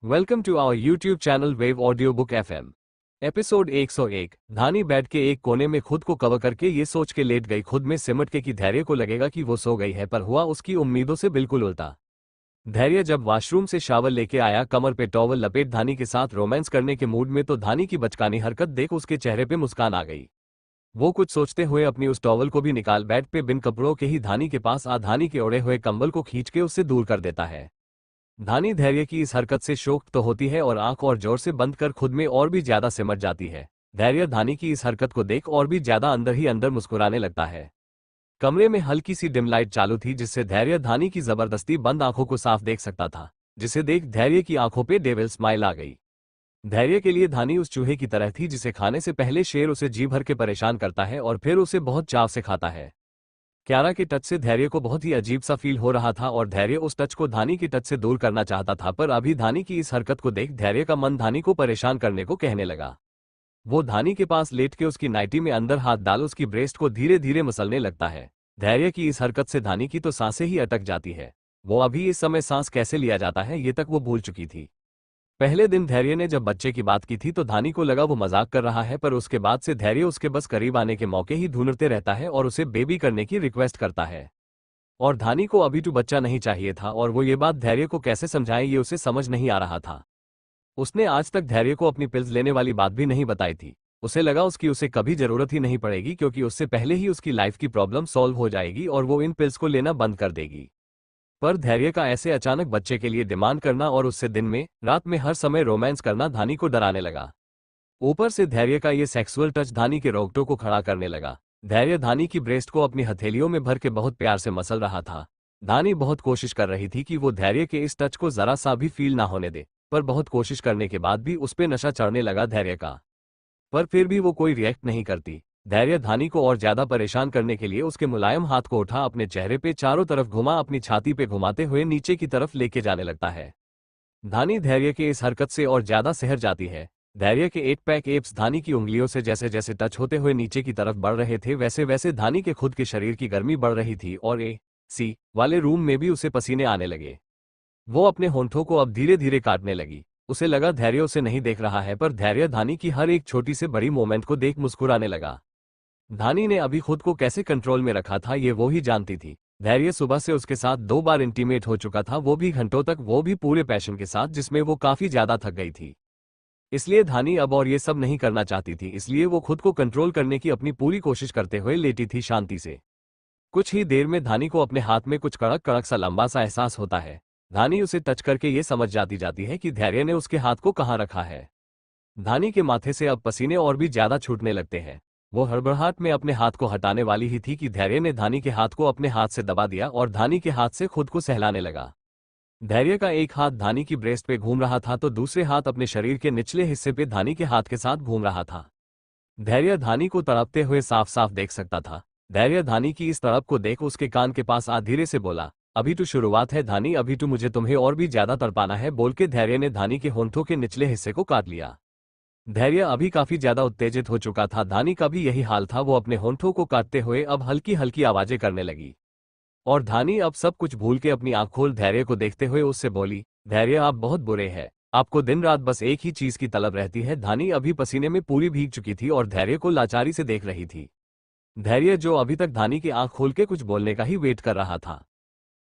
Welcome to our YouTube channel Wave Audio Book FM। Episode 101। Dhani bed के एक कोने में खुद को कवर करके ये सोच के लेट गई, खुद में सिमट के कि धैर्य को लगेगा कि वो सो गई है, पर हुआ उसकी उम्मीदों से बिल्कुल उल्टा। धैर्य जब वॉशरूम से शावर लेके आया, कमर पे टॉवल लपेट धानी के साथ रोमांस करने के मूड में, तो धानी की बचकानी हरकत देख उसके चेहरे पे मुस्कान आ गई। वो कुछ सोचते हुए अपनी उस टॉवल को भी निकाल बेड पे बिन कपड़ों के ही धानी के पास आ धानी के ओढ़े हुए कंबल को खींच के उससे दूर कर देता है। धानी धैर्य की इस हरकत से शॉक्ड तो होती है और आंख और जोर से बंद कर खुद में और भी ज्यादा सिमट जाती है। धैर्य धानी की इस हरकत को देख और भी ज्यादा अंदर ही अंदर मुस्कुराने लगता है। कमरे में हल्की सी डिम लाइट चालू थी, जिससे धैर्य धानी की जबरदस्ती बंद आंखों को साफ देख सकता था, जिसे देख धैर्य की आंखों पे डेविल स्माइल आ गई। धैर्य के लिए धानी उस चूहे की तरह थी जिसे खाने से पहले शेर उसे जी भर के परेशान करता है और फिर उसे बहुत चाव से खाता है। क्यारा के टच से धैर्य को बहुत ही अजीब सा फील हो रहा था और धैर्य उस टच को धानी के टच से दूर करना चाहता था, पर अभी धानी की इस हरकत को देख धैर्य का मन धानी को परेशान करने को कहने लगा। वो धानी के पास लेट के उसकी नाइटी में अंदर हाथ डाल उसकी ब्रेस्ट को धीरे धीरे मसलने लगता है। धैर्य की इस हरकत से धानी की तो सांसें ही अटक जाती है। वो अभी इस समय सांस कैसे लिया जाता है ये तक वो भूल चुकी थी। पहले दिन धैर्य ने जब बच्चे की बात की थी तो धानी को लगा वो मजाक कर रहा है, पर उसके बाद से धैर्य उसके बस करीब आने के मौके ही ढूंढते रहता है और उसे बेबी करने की रिक्वेस्ट करता है। और धानी को अभी तो बच्चा नहीं चाहिए था और वो ये बात धैर्य को कैसे समझाए ये उसे समझ नहीं आ रहा था। उसने आज तक धैर्य को अपनी पिल्स लेने वाली बात भी नहीं बताई थी। उसे लगा उसकी उसे कभी जरूरत ही नहीं पड़ेगी, क्योंकि उससे पहले ही उसकी लाइफ की प्रॉब्लम सॉल्व हो जाएगी और वो इन पिल्स को लेना बंद कर देगी। पर धैर्य का ऐसे अचानक बच्चे के लिए डिमांड करना और उससे दिन में रात में हर समय रोमांस करना धानी को डराने लगा। ऊपर से धैर्य का ये सेक्सुअल टच धानी के रोंगटों को खड़ा करने लगा। धैर्य धानी की ब्रेस्ट को अपनी हथेलियों में भर के बहुत प्यार से मसल रहा था। धानी बहुत कोशिश कर रही थी कि वो धैर्य के इस टच को जरा सा भी फील ना होने दे, पर बहुत कोशिश करने के बाद भी उस पे नशा चढ़ने लगा धैर्य का। पर फिर भी वो कोई रिएक्ट नहीं करती। धैर्य धानी को और ज्यादा परेशान करने के लिए उसके मुलायम हाथ को उठा अपने चेहरे पे चारों तरफ घुमा, अपनी छाती पे घुमाते हुए नीचे की तरफ लेके जाने लगता है। धानी धैर्य के इस हरकत से और ज्यादा सहर जाती है। धैर्य के 8 पैक एप्स धानी की उंगलियों से जैसे जैसे टच होते हुए नीचे की तरफ बढ़ रहे थे, वैसे वैसे धानी के खुद के शरीर की गर्मी बढ़ रही थी और AC वाले रूम में भी उसे पसीने आने लगे। वो अपने होंठों को अब धीरे धीरे काटने लगी। उसे लगा धैर्य उसे नहीं देख रहा है, पर धैर्य धानी की हर एक छोटी से बड़ी मोमेंट को देख मुस्कुराने लगा। धानी ने अभी खुद को कैसे कंट्रोल में रखा था ये वो ही जानती थी। धैर्य सुबह से उसके साथ 2 बार इंटीमेट हो चुका था, वो भी घंटों तक, वो भी पूरे पैशन के साथ, जिसमें वो काफी ज्यादा थक गई थी। इसलिए धानी अब और ये सब नहीं करना चाहती थी, इसलिए वो खुद को कंट्रोल करने की अपनी पूरी कोशिश करते हुए लेटी थी शांति से। कुछ ही देर में धानी को अपने हाथ में कुछ कड़क कड़क सा लंबा सा एहसास होता है। धानी उसे टच करके ये समझ जाती है कि धैर्य ने उसके हाथ को कहाँ रखा है। धानी के माथे से अब पसीने और भी ज्यादा छूटने लगते हैं। वो हड़बड़ाहट में अपने हाथ को हटाने वाली ही थी कि धैर्य ने धानी के हाथ को अपने हाथ से दबा दिया और धानी के हाथ से खुद को सहलाने लगा। धैर्य का एक हाथ धानी की ब्रेस्ट पे घूम रहा था तो दूसरे हाथ अपने शरीर के निचले हिस्से पे धानी के हाथ के साथ घूम रहा था। धैर्य धानी को तड़पते हुए साफ साफ देख सकता था। धैर्य धानी की इस तड़प को देख उसके कान के पास आ धीरे से बोला, अभी तो शुरुआत है धानी, अभी तो मुझे तुम्हें और भी ज्यादा तड़पाना है, बोल के धैर्य ने धानी के होंठों के निचले हिस्से को काट लिया। धैर्य अभी काफी ज्यादा उत्तेजित हो चुका था। धानी का भी यही हाल था। वो अपने होंठों को काटते हुए अब हल्की हल्की आवाजें करने लगी और धानी अब सब कुछ भूल के अपनी आंख खोल धैर्य को देखते हुए उससे बोली, धैर्य आप बहुत बुरे हैं, आपको दिन रात बस एक ही चीज की तलब रहती है। धानी अभी पसीने में पूरी भीग चुकी थी और धैर्य को लाचारी से देख रही थी। धैर्य जो अभी तक धानी की आंख खोल के कुछ बोलने का ही वेट कर रहा था,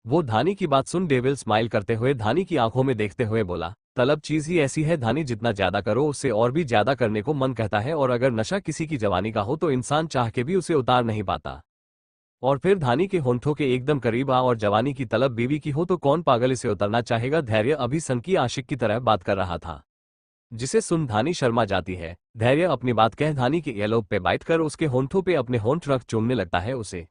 वो धानी की बात सुन डेविल स्माइल करते हुए धानी की आंखों में देखते हुए बोला, तलब चीज ही ऐसी है धानी, जितना ज्यादा करो उससे और भी ज्यादा करने को मन कहता है, और अगर नशा किसी की जवानी का हो तो इंसान चाह के भी उसे उतार नहीं पाता। और फिर धानी के होंठों के एकदम करीब आ और जवानी की तलब बीवी की हो तो कौन पागल इसे उतरना चाहेगा। धैर्य अभी सनकी आशिक की तरह बात कर रहा था, जिसे सुन धानी शर्मा जाती है। धैर्य अपनी बात कह धानी के एलोप पे बैठ कर उसके होंठों पे अपने होंठ रख चूमने लगता है उसे।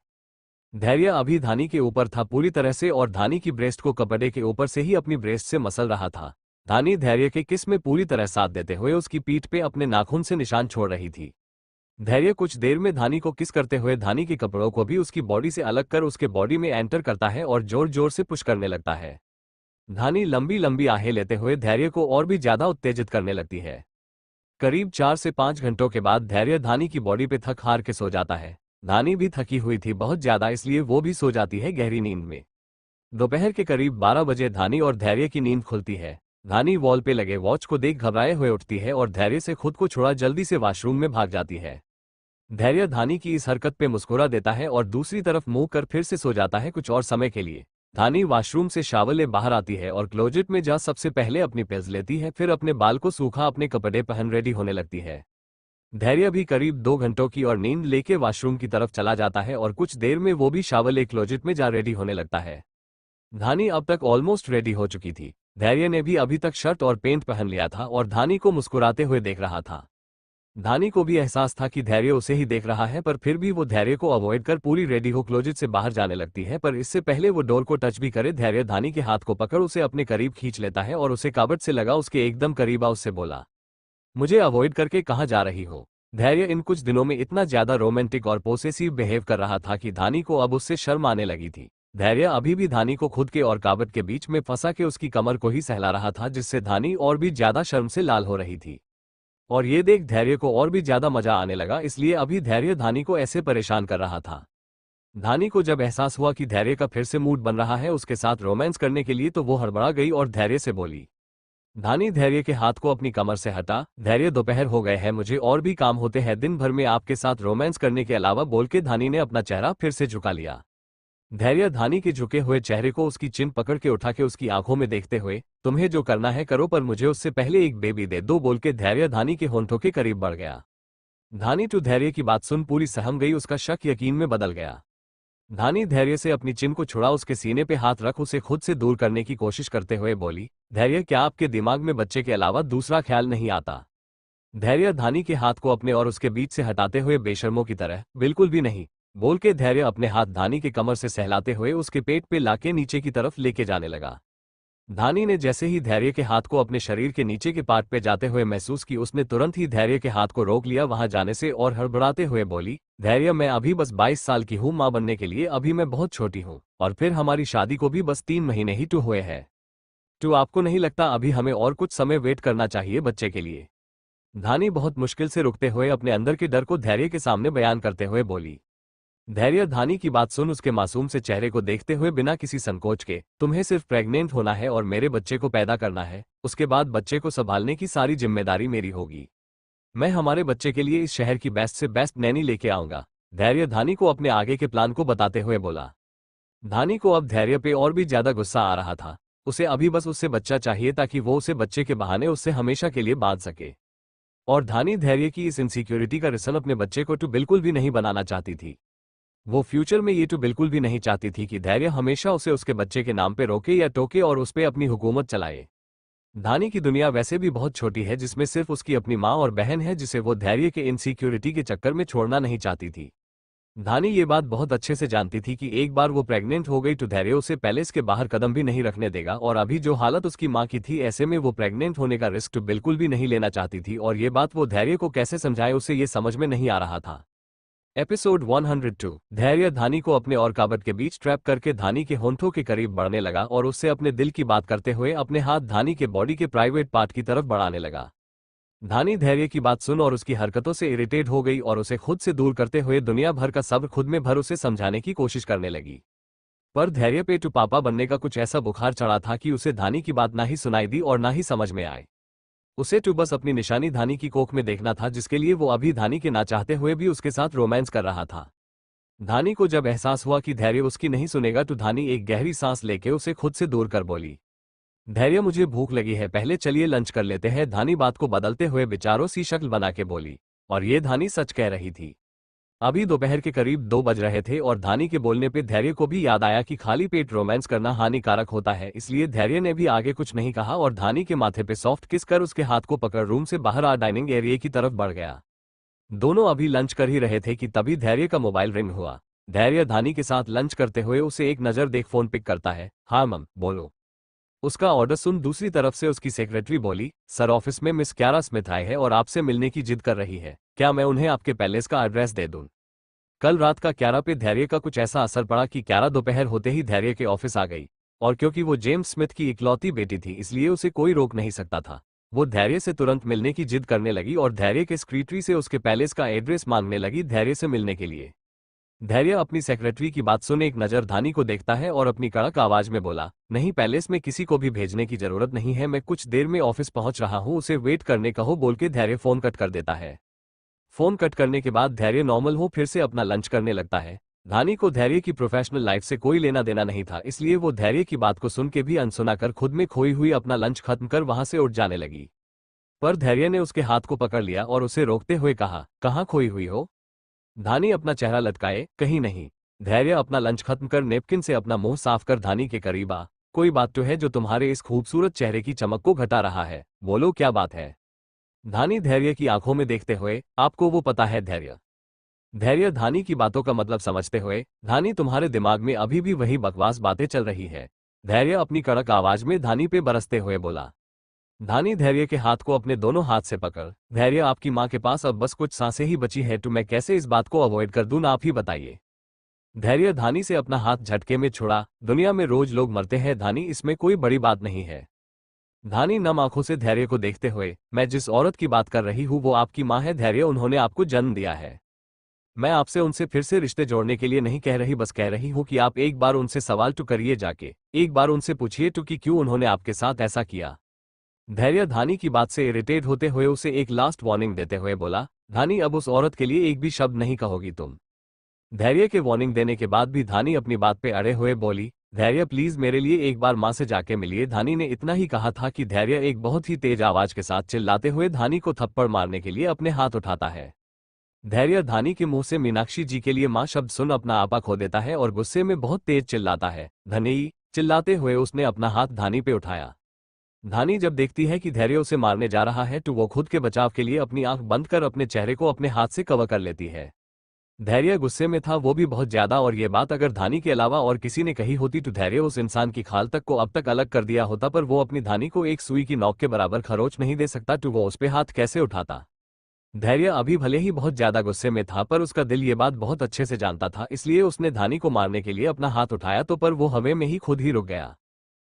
धैर्य अभी धानी के ऊपर था पूरी तरह से और धानी की ब्रेस्ट को कपड़े के ऊपर से ही अपनी ब्रेस्ट से मसल रहा था। धानी धैर्य के किस में पूरी तरह साथ देते हुए उसकी पीठ पे अपने नाखून से निशान छोड़ रही थी। धैर्य कुछ देर में धानी को किस करते हुए धानी के कपड़ों को भी उसकी बॉडी से अलग कर उसके बॉडी में एंटर करता है और जोर जोर से पुश करने लगता है। धानी लंबी लंबी आहें लेते हुए धैर्य को और भी ज्यादा उत्तेजित करने लगती है। करीब 4 से 5 घंटों के बाद धैर्य धानी की बॉडी पे थक हार के सो जाता है। धानी भी थकी हुई थी बहुत ज्यादा, इसलिए वो भी सो जाती है गहरी नींद में। दोपहर के करीब 12 बजे धानी और धैर्य की नींद खुलती है। धानी वॉल पे लगे वॉच को देख घबराए हुए उठती है और धैर्य से खुद को छुड़ा जल्दी से वॉशरूम में भाग जाती है। धैर्य धानी की इस हरकत पे मुस्कुरा देता है और दूसरी तरफ मुंह कर फिर से सो जाता है कुछ और समय के लिए। धानी वॉशरूम से शावर ले बाहर आती है और क्लोजेट में जा सबसे पहले अपनी पेज लेती है, फिर अपने बाल को सूखा अपने कपड़े पहन रेडी होने लगती है। धैर्य भी करीब 2 घंटों की और नींद लेके वॉशरूम की तरफ चला जाता है और कुछ देर में वो भी शावर ले क्लोजेट में जा रेडी होने लगता है। धानी अब तक ऑलमोस्ट रेडी हो चुकी थी। धैर्य ने भी अभी तक शर्ट और पेंट पहन लिया था और धानी को मुस्कुराते हुए देख रहा था। धानी को भी एहसास था कि धैर्य उसे ही देख रहा है, पर फिर भी वो धैर्य को अवॉइड कर पूरी रेडी हो क्लोजेट से बाहर जाने लगती है। पर इससे पहले वो डोर को टच भी करे, धैर्य धानी के हाथ को पकड़ उसे अपने करीब खींच लेता है और उसे कबर्ड से लगा उसके एकदम करीब आ उससे बोला, मुझे अवॉइड करके कहाँ जा रही हो। धैर्य इन कुछ दिनों में इतना ज्यादा रोमांटिक और पोसेसिव बिहेव कर रहा था कि धानी को अब उससे शर्म आने लगी थी। धैर्य अभी भी धानी को खुद के और काबट के बीच में फंसा के उसकी कमर को ही सहला रहा था, जिससे धानी और भी ज्यादा शर्म से लाल हो रही थी। और ये देख धैर्य को और भी ज्यादा मजा आने लगा, इसलिए अभी धैर्य धानी को ऐसे परेशान कर रहा था। धानी को जब एहसास हुआ कि धैर्य का फिर से मूड बन रहा है उसके साथ रोमांस करने के लिए, तो वो हड़बड़ा गई और धैर्य से बोली। धानी धैर्य के हाथ को अपनी कमर से हटा, धैर्य दोपहर हो गए हैं, मुझे और भी काम होते हैं दिन भर में आपके साथ रोमांस करने के अलावा, बोल के धानी ने अपना चेहरा फिर से झुका लिया। धैर्य धानी के झुके हुए चेहरे को उसकी चिन पकड़ के उठा के उसकी आंखों में देखते हुए, तुम्हें जो करना है करो, पर मुझे उससे पहले एक बेबी दे दो, बोल के धैर्य धानी के होंठों के करीब बढ़ गया। धानी तो धैर्य की बात सुन पूरी सहम गई, उसका शक यकीन में बदल गया। धानी धैर्य से अपनी चिन को छुड़ा उसके सीने पे हाथ रख उसे खुद से दूर करने की कोशिश करते हुए बोली, धैर्य क्या आपके दिमाग में बच्चे के अलावा दूसरा ख्याल नहीं आता। धैर्य धानी के हाथ को अपने और उसके बीच से हटाते हुए बेशर्मों की तरह, बिल्कुल भी नहीं, बोल के धैर्य अपने हाथ धानी के कमर से सहलाते हुए उसके पेट पे लाके नीचे की तरफ लेके जाने लगा। धानी ने जैसे ही धैर्य के हाथ को अपने शरीर के नीचे के पार्ट पे जाते हुए महसूस की, उसने तुरंत ही धैर्य के हाथ को रोक लिया वहां जाने से और हड़बड़ाते हुए बोली, धैर्य मैं अभी बस 22 साल की हूँ, माँ बनने के लिए अभी मैं बहुत छोटी हूँ, और फिर हमारी शादी को भी बस 3 महीने ही हुए हैं। तो आपको नहीं लगता अभी हमें और कुछ समय वेट करना चाहिए बच्चे के लिए। धानी बहुत मुश्किल से रुकते हुए अपने अंदर के डर को धैर्य के सामने बयान करते हुए बोली। धैर्य धानी की बात सुन उसके मासूम से चेहरे को देखते हुए बिना किसी संकोच के, तुम्हें सिर्फ प्रेग्नेंट होना है और मेरे बच्चे को पैदा करना है, उसके बाद बच्चे को संभालने की सारी जिम्मेदारी मेरी होगी। मैं हमारे बच्चे के लिए इस शहर की बेस्ट से बेस्ट नैनी लेके आऊंगा, धैर्य धानी को अपने आगे के प्लान को बताते हुए बोला। धानी को अब धैर्य पे और भी ज्यादा गुस्सा आ रहा था। उसे अभी बस उससे बच्चा चाहिए ताकि वो उसे बच्चे के बहाने उससे हमेशा के लिए बांध सके। और धानी धैर्य की इस इनसिक्योरिटी का रिजल्ट अपने बच्चे को बिल्कुल भी नहीं बनाना चाहती थी। वो फ्यूचर में ये बिल्कुल भी नहीं चाहती थी कि धैर्य हमेशा उसे उसके बच्चे के नाम पे रोके या टोके और उस पे अपनी हुकूमत चलाए। धानी की दुनिया वैसे भी बहुत छोटी है, जिसमें सिर्फ उसकी अपनी माँ और बहन है, जिसे वो धैर्य के इनसिक्योरिटी के चक्कर में छोड़ना नहीं चाहती थी। धानी ये बात बहुत अच्छे से जानती थी कि एक बार वो प्रेग्नेंट हो गई तो धैर्य उसे पैलेस के बाहर कदम भी नहीं रखने देगा, और अभी जो हालत उसकी माँ की थी ऐसे में वो प्रेग्नेंट होने का रिस्क बिल्कुल भी नहीं लेना चाहती थी, और ये बात वो धैर्य को कैसे समझाए उसे ये समझ में नहीं आ रहा था। एपिसोड 102। धैर्य धानी को अपने और काबट के बीच ट्रैप करके धानी के होंठों के करीब बढ़ने लगा और उससे अपने दिल की बात करते हुए अपने हाथ धानी के बॉडी के प्राइवेट पार्ट की तरफ बढ़ाने लगा। धानी धैर्य की बात सुन और उसकी हरकतों से इरिटेट हो गई और उसे खुद से दूर करते हुए दुनिया भर का सब्र खुद में भर उसे समझाने की कोशिश करने लगी। पर धैर्य पे पापा बनने का कुछ ऐसा बुखार चढ़ा था कि उसे धानी की बात ना ही सुनाई दी और ना ही समझ में आए। उसे बस अपनी निशानी धानी की कोख में देखना था, जिसके लिए वो अभी धानी के ना चाहते हुए भी उसके साथ रोमांस कर रहा था। धानी को जब एहसास हुआ कि धैर्य उसकी नहीं सुनेगा तो धानी एक गहरी सांस लेके उसे खुद से दूर कर बोली, धैर्य मुझे भूख लगी है, पहले चलिए लंच कर लेते हैं। धानी बात को बदलते हुए विचारों सी शक्ल बना के बोली, और ये धानी सच कह रही थी। अभी दोपहर के करीब 2 बज रहे थे और धानी के बोलने पे धैर्य को भी याद आया कि खाली पेट रोमांस करना हानिकारक होता है, इसलिए धैर्य ने भी आगे कुछ नहीं कहा और धानी के माथे पे सॉफ्ट किस कर उसके हाथ को पकड़ रूम से बाहर आ डाइनिंग एरिया की तरफ बढ़ गया। दोनों अभी लंच कर ही रहे थे कि तभी धैर्य का मोबाइल रिंग हुआ। धैर्य धानी के साथ लंच करते हुए उसे एक नजर देख फोन पिक करता है। हाँ मम, बोलो। उसका ऑर्डर सुन दूसरी तरफ से उसकी सेक्रेटरी बोली, सर ऑफिस में मिस क्यारा स्मिथ आई है और आपसे मिलने की जिद कर रही है, क्या मैं उन्हें आपके पैलेस का एड्रेस दे दूं? कल रात का क्यारा पे धैर्य का कुछ ऐसा असर पड़ा कि क्यारा दोपहर होते ही धैर्य के ऑफिस आ गई, और क्योंकि वो जेम्स स्मिथ की इकलौती बेटी थी इसलिए उसे कोई रोक नहीं सकता था। वो धैर्य से तुरंत मिलने की जिद करने लगी और धैर्य के सेक्रेटरी से उसके पैलेस का एड्रेस मांगने लगी धैर्य से मिलने के लिए। धैर्य अपनी सेक्रेटरी की बात सुन एक नजर धानी को देखता है और अपनी कड़क आवाज में बोला, नहीं पैलेस में किसी को भी भेजने की जरूरत नहीं है, मैं कुछ देर में ऑफिस पहुंच रहा हूं, उसे वेट करने कहो बोल के धैर्य फोन कट कर देता है। फोन कट करने के बाद धैर्य नॉर्मल हो फिर से अपना लंच करने लगता है। धानी को धैर्य की प्रोफेशनल लाइफ से कोई लेना देना नहीं था, इसलिए वो धैर्य की बात को सुन के भी अनसुना कर खुद में खोई हुई अपना लंच खत्म कर वहां से उठ जाने लगी। पर धैर्य ने उसके हाथ को पकड़ लिया और उसे रोकते हुए कहा, कहाँ खोई हुई हो? धानी अपना चेहरा लटकाए, कहीं नहीं। धैर्य अपना लंच खत्म कर नेपकिन से अपना मुंह साफ कर धानी के करीब आ, कोई बात तो है जो तुम्हारे इस खूबसूरत चेहरे की चमक को घटा रहा है, बोलो क्या बात है? धानी धैर्य की आंखों में देखते हुए, आपको वो पता है धैर्य? धैर्य धानी की बातों का मतलब समझते हुए, धानी तुम्हारे दिमाग में अभी भी वही बकवास बातें चल रही है। धैर्य अपनी कड़क आवाज में धानी पे बरसते हुए बोला। धानी धैर्य के हाथ को अपने दोनों हाथ से पकड़, धैर्य आपकी माँ के पास अब बस कुछ सांसें ही बची है तो मैं कैसे इस बात को अवॉइड कर दूं, आप ही बताइए। धैर्य धानी से अपना हाथ झटके में छुड़ा, दुनिया में रोज लोग मरते हैं धानी, इसमें कोई बड़ी बात नहीं है। धानी नम आंखों से धैर्य को देखते हुए, मैं जिस औरत की बात कर रही हूँ वो आपकी माँ है धैर्य, उन्होंने आपको जन्म दिया है। मैं आपसे उनसे फिर से रिश्ते जोड़ने के लिए नहीं कह रही, बस कह रही हूँ कि आप एक बार उनसे सवाल तो करिए जाके, एक बार उनसे पूछिए तो कि क्यों उन्होंने आपके साथ ऐसा किया। धैर्य धानी की बात से इरिटेट होते हुए उसे एक लास्ट वार्निंग देते हुए बोला, धानी अब उस औरत के लिए एक भी शब्द नहीं कहोगी तुम। धैर्य के वार्निंग देने के बाद भी धानी अपनी बात पे अड़े हुए बोली, धैर्य प्लीज मेरे लिए एक बार माँ से जाके मिलिए। धानी ने इतना ही कहा था कि धैर्य एक बहुत ही तेज आवाज के साथ चिल्लाते हुए धानी को थप्पड़ मारने के लिए अपने हाथ उठाता है। धैर्य धानी के मुंह से मीनाक्षी जी के लिए माँ शब्द सुन अपना आपा खो देता है और गुस्से में बहुत तेज चिल्लाता है, धनेई। चिल्लाते हुए उसने अपना हाथ धानी पे उठाया। धानी जब देखती है कि धैर्य उसे मारने जा रहा है तो वो खुद के बचाव के लिए अपनी आंख बंद कर अपने चेहरे को अपने हाथ से कवर कर लेती है। धैर्य गुस्से में था, वो भी बहुत ज्यादा, और ये बात अगर धानी के अलावा और किसी ने कही होती तो धैर्य उस इंसान की खाल तक को अब तक अलग कर दिया होता, पर वो अपनी धानी को एक सुई की नोक के बराबर खरोच नहीं दे सकता तो वो उस पे हाथ कैसे उठाता। धैर्य अभी भले ही बहुत ज्यादा गुस्से में था पर उसका दिल ये बात बहुत अच्छे से जानता था, इसलिए उसने धानी को मारने के लिए अपना हाथ उठाया तो पर वो हवा में ही खुद ही रुक गया।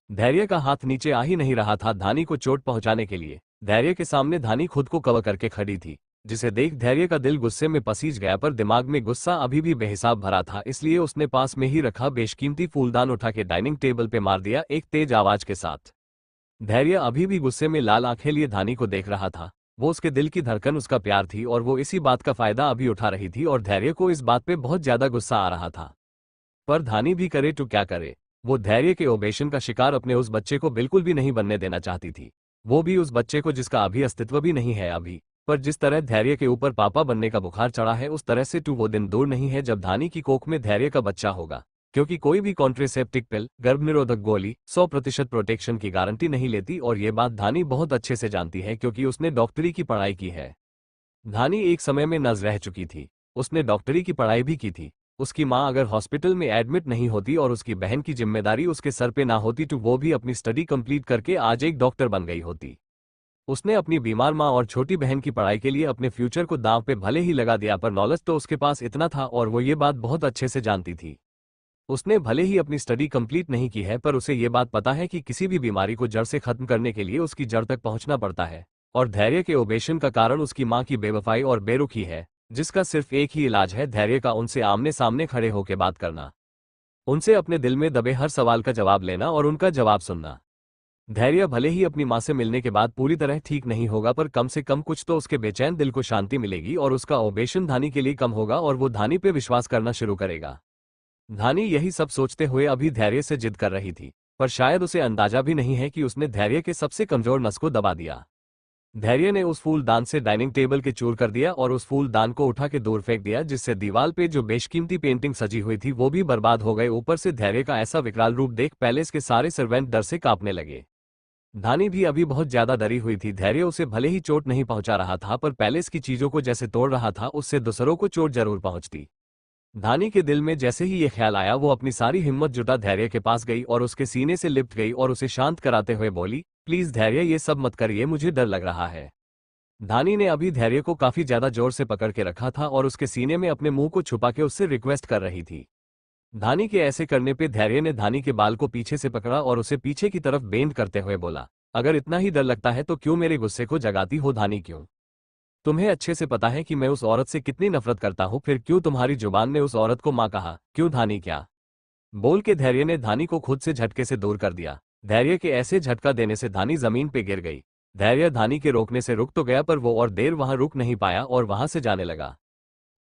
धैर्य का हाथ नीचे आ ही नहीं रहा था धानी को चोट पहुंचाने के लिए। धैर्य के सामने धानी खुद को कवर करके खड़ी थी, जिसे देख धैर्य का दिल गुस्से में पसीज गया, पर दिमाग में गुस्सा अभी भी बेहिसाब भरा था, इसलिए उसने पास में ही रखा बेशकीमती फूलदान उठा के डाइनिंग टेबल पे मार दिया एक तेज आवाज के साथ। धैर्य अभी भी गुस्से में लाल आंखें लिए धानी को देख रहा था। वो उसके दिल की धड़कन उसका प्यार थी और वो इसी बात का फायदा अभी उठा रही थी और धैर्य को इस बात पे बहुत ज्यादा गुस्सा आ रहा था। पर धानी भी करे तो क्या करे, वो धैर्य के ओबेशन का शिकार अपने उस बच्चे को बिल्कुल भी नहीं बनने देना चाहती थी, वो भी उस बच्चे को जिसका अभी अस्तित्व भी नहीं है अभी। पर जिस तरह धैर्य के ऊपर पापा बनने का बुखार चढ़ा है उस तरह से तो वो दिन दूर नहीं है जब धानी की कोख में धैर्य का बच्चा होगा, क्योंकि कोई भी कॉन्ट्रेसेप्टिक पिल, गर्भनिरोधक गोली 100% प्रोटेक्शन की गारंटी नहीं लेती, और ये बात धानी बहुत अच्छे से जानती है क्योंकि उसने डॉक्टरी की पढ़ाई की है। धानी एक समय में नर्स रह चुकी थी, उसने डॉक्टरी की पढ़ाई भी की थी। उसकी माँ अगर हॉस्पिटल में एडमिट नहीं होती और उसकी बहन की जिम्मेदारी उसके सर पे ना होती तो वो भी अपनी स्टडी कंप्लीट करके आज एक डॉक्टर बन गई होती। उसने अपनी बीमार माँ और छोटी बहन की पढ़ाई के लिए अपने फ्यूचर को दांव पे भले ही लगा दिया, पर नॉलेज तो उसके पास इतना था और वो ये बात बहुत अच्छे से जानती थी। उसने भले ही अपनी स्टडी कंप्लीट नहीं की है पर उसे ये बात पता है कि किसी भी बीमारी को जड़ से खत्म करने के लिए उसकी जड़ तक पहुंचना पड़ता है, और धैर्य के ओबेशन का कारण उसकी माँ की बेवफाई और बेरुखी है, जिसका सिर्फ एक ही इलाज है, धैर्य का उनसे आमने सामने खड़े होकर बात करना, उनसे अपने दिल में दबे हर सवाल का जवाब लेना और उनका जवाब सुनना। धैर्य भले ही अपनी माँ से मिलने के बाद पूरी तरह ठीक नहीं होगा, पर कम से कम कुछ तो उसके बेचैन दिल को शांति मिलेगी और उसका ओबेशन धानी के लिए कम होगा और वो धानी पे विश्वास करना शुरू करेगा। धानी यही सब सोचते हुए अभी धैर्य से जिद कर रही थी, पर शायद उसे अंदाजा भी नहीं है कि उसने धैर्य के सबसे कमजोर नस को दबा दिया। धैर्य ने उस फूलदान से डाइनिंग टेबल के चूर कर दिया और उस फूलदान को उठा के दूर फेंक दिया, जिससे दीवार पे जो बेशकीमती पेंटिंग सजी हुई थी वो भी बर्बाद हो गए। ऊपर से धैर्य का ऐसा विकराल रूप देख पैलेस के सारे सर्वेंट डर से कांपने लगे। धानी भी अभी बहुत ज्यादा डरी हुई थी। धैर्य उसे भले ही चोट नहीं पहुंचा रहा था पर पैलेस की चीजों को जैसे तोड़ रहा था, उससे दूसरों को चोट जरूर पहुंचती। धानी के दिल में जैसे ही ये ख्याल आया वो अपनी सारी हिम्मत जुटा धैर्य के पास गई और उसके सीने से लिपट गई और उसे शांत कराते हुए बोली, प्लीज धैर्य ये सब मत करिए, मुझे डर लग रहा है। धानी ने अभी धैर्य को काफी ज्यादा जोर से पकड़ के रखा था और उसके सीने में अपने मुंह को छुपा के उससे रिक्वेस्ट कर रही थी। धानी के ऐसे करने पे धैर्य ने धानी के बाल को पीछे से पकड़ा और उसे पीछे की तरफ बेंड करते हुए बोला, अगर इतना ही डर लगता है तो क्यों मेरे गुस्से को जगाती हो धानी, क्यों? तुम्हें अच्छे से पता है कि मैं उस औरत से कितनी नफरत करता हूँ, फिर क्यों तुम्हारी जुबान ने उस औरत को माँ कहा? क्यों धानी, क्या? बोल के धैर्य ने धानी को खुद से झटके से दूर कर दिया। धैर्य के ऐसे झटका देने से धानी जमीन पे गिर गई। धैर्य धानी के रोकने से रुक तो गया, पर वो और देर वहां रुक नहीं पाया और वहां से जाने लगा।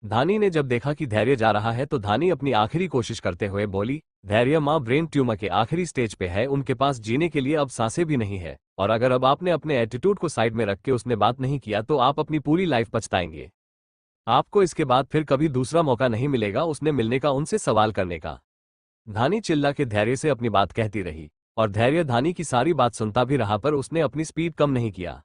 धानी ने जब देखा कि धैर्य जा रहा है तो धानी अपनी आखिरी कोशिश करते हुए बोली, धैर्य माँ ब्रेन ट्यूमर के आखिरी स्टेज पे है, उनके पास जीने के लिए अब सांसें भी नहीं है, और अगर अब आपने अपने एटीट्यूड को साइड में रख के उसने बात नहीं किया तो आप अपनी पूरी लाइफ पछताएंगे। आपको इसके बाद फिर कभी दूसरा मौका नहीं मिलेगा उसने मिलने का, उनसे सवाल करने का। धानी चिल्ला के धैर्य से अपनी बात कहती रही और धैर्य धानी की सारी बात सुनता भी रहा, पर उसने अपनी स्पीड कम नहीं किया।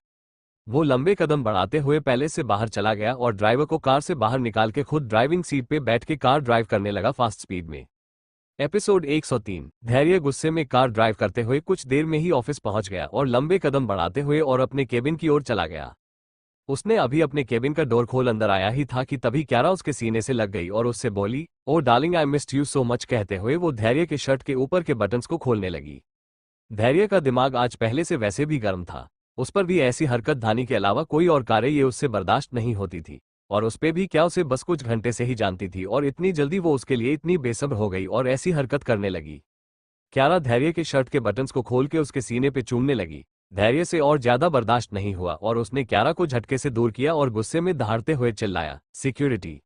वो लंबे कदम बढ़ाते हुए पहले से बाहर चला गया और ड्राइवर को कार से बाहर निकाल के खुद ड्राइविंग सीट पे बैठ के कार ड्राइव करने लगा फास्ट स्पीड में। एपिसोड 103। धैर्य गुस्से में कार ड्राइव करते हुए कुछ देर में ही ऑफिस पहुंच गया और लंबे कदम बढ़ाते हुए और अपने केबिन की ओर चला गया। उसने अभी अपने केबिन का डोर खोल अंदर आया ही था कि तभी क्यारा उसके सीने से लग गई और उससे बोली, oh darling I missed you so much, कहते हुए वो धैर्य के शर्ट के ऊपर के बटन्स को खोलने लगी। धैर्य का दिमाग आज पहले से वैसे भी गर्म था। उस पर भी ऐसी हरकत धानी के अलावा कोई और कारें ये उससे बर्दाश्त नहीं होती थी, और उस पे भी क्या उसे बस कुछ घंटे से ही जानती थी और इतनी जल्दी वो उसके लिए इतनी बेसब्र हो गई और ऐसी हरकत करने लगी। क्यारा धैर्य के शर्ट के बटन्स को खोल के उसके सीने पे चूमने लगी। धैर्य से और ज्यादा बर्दाश्त नहीं हुआ और उसने क्यारा को झटके से दूर किया और गुस्से में दहाड़ते हुए चिल्लाया, सिक्योरिटी।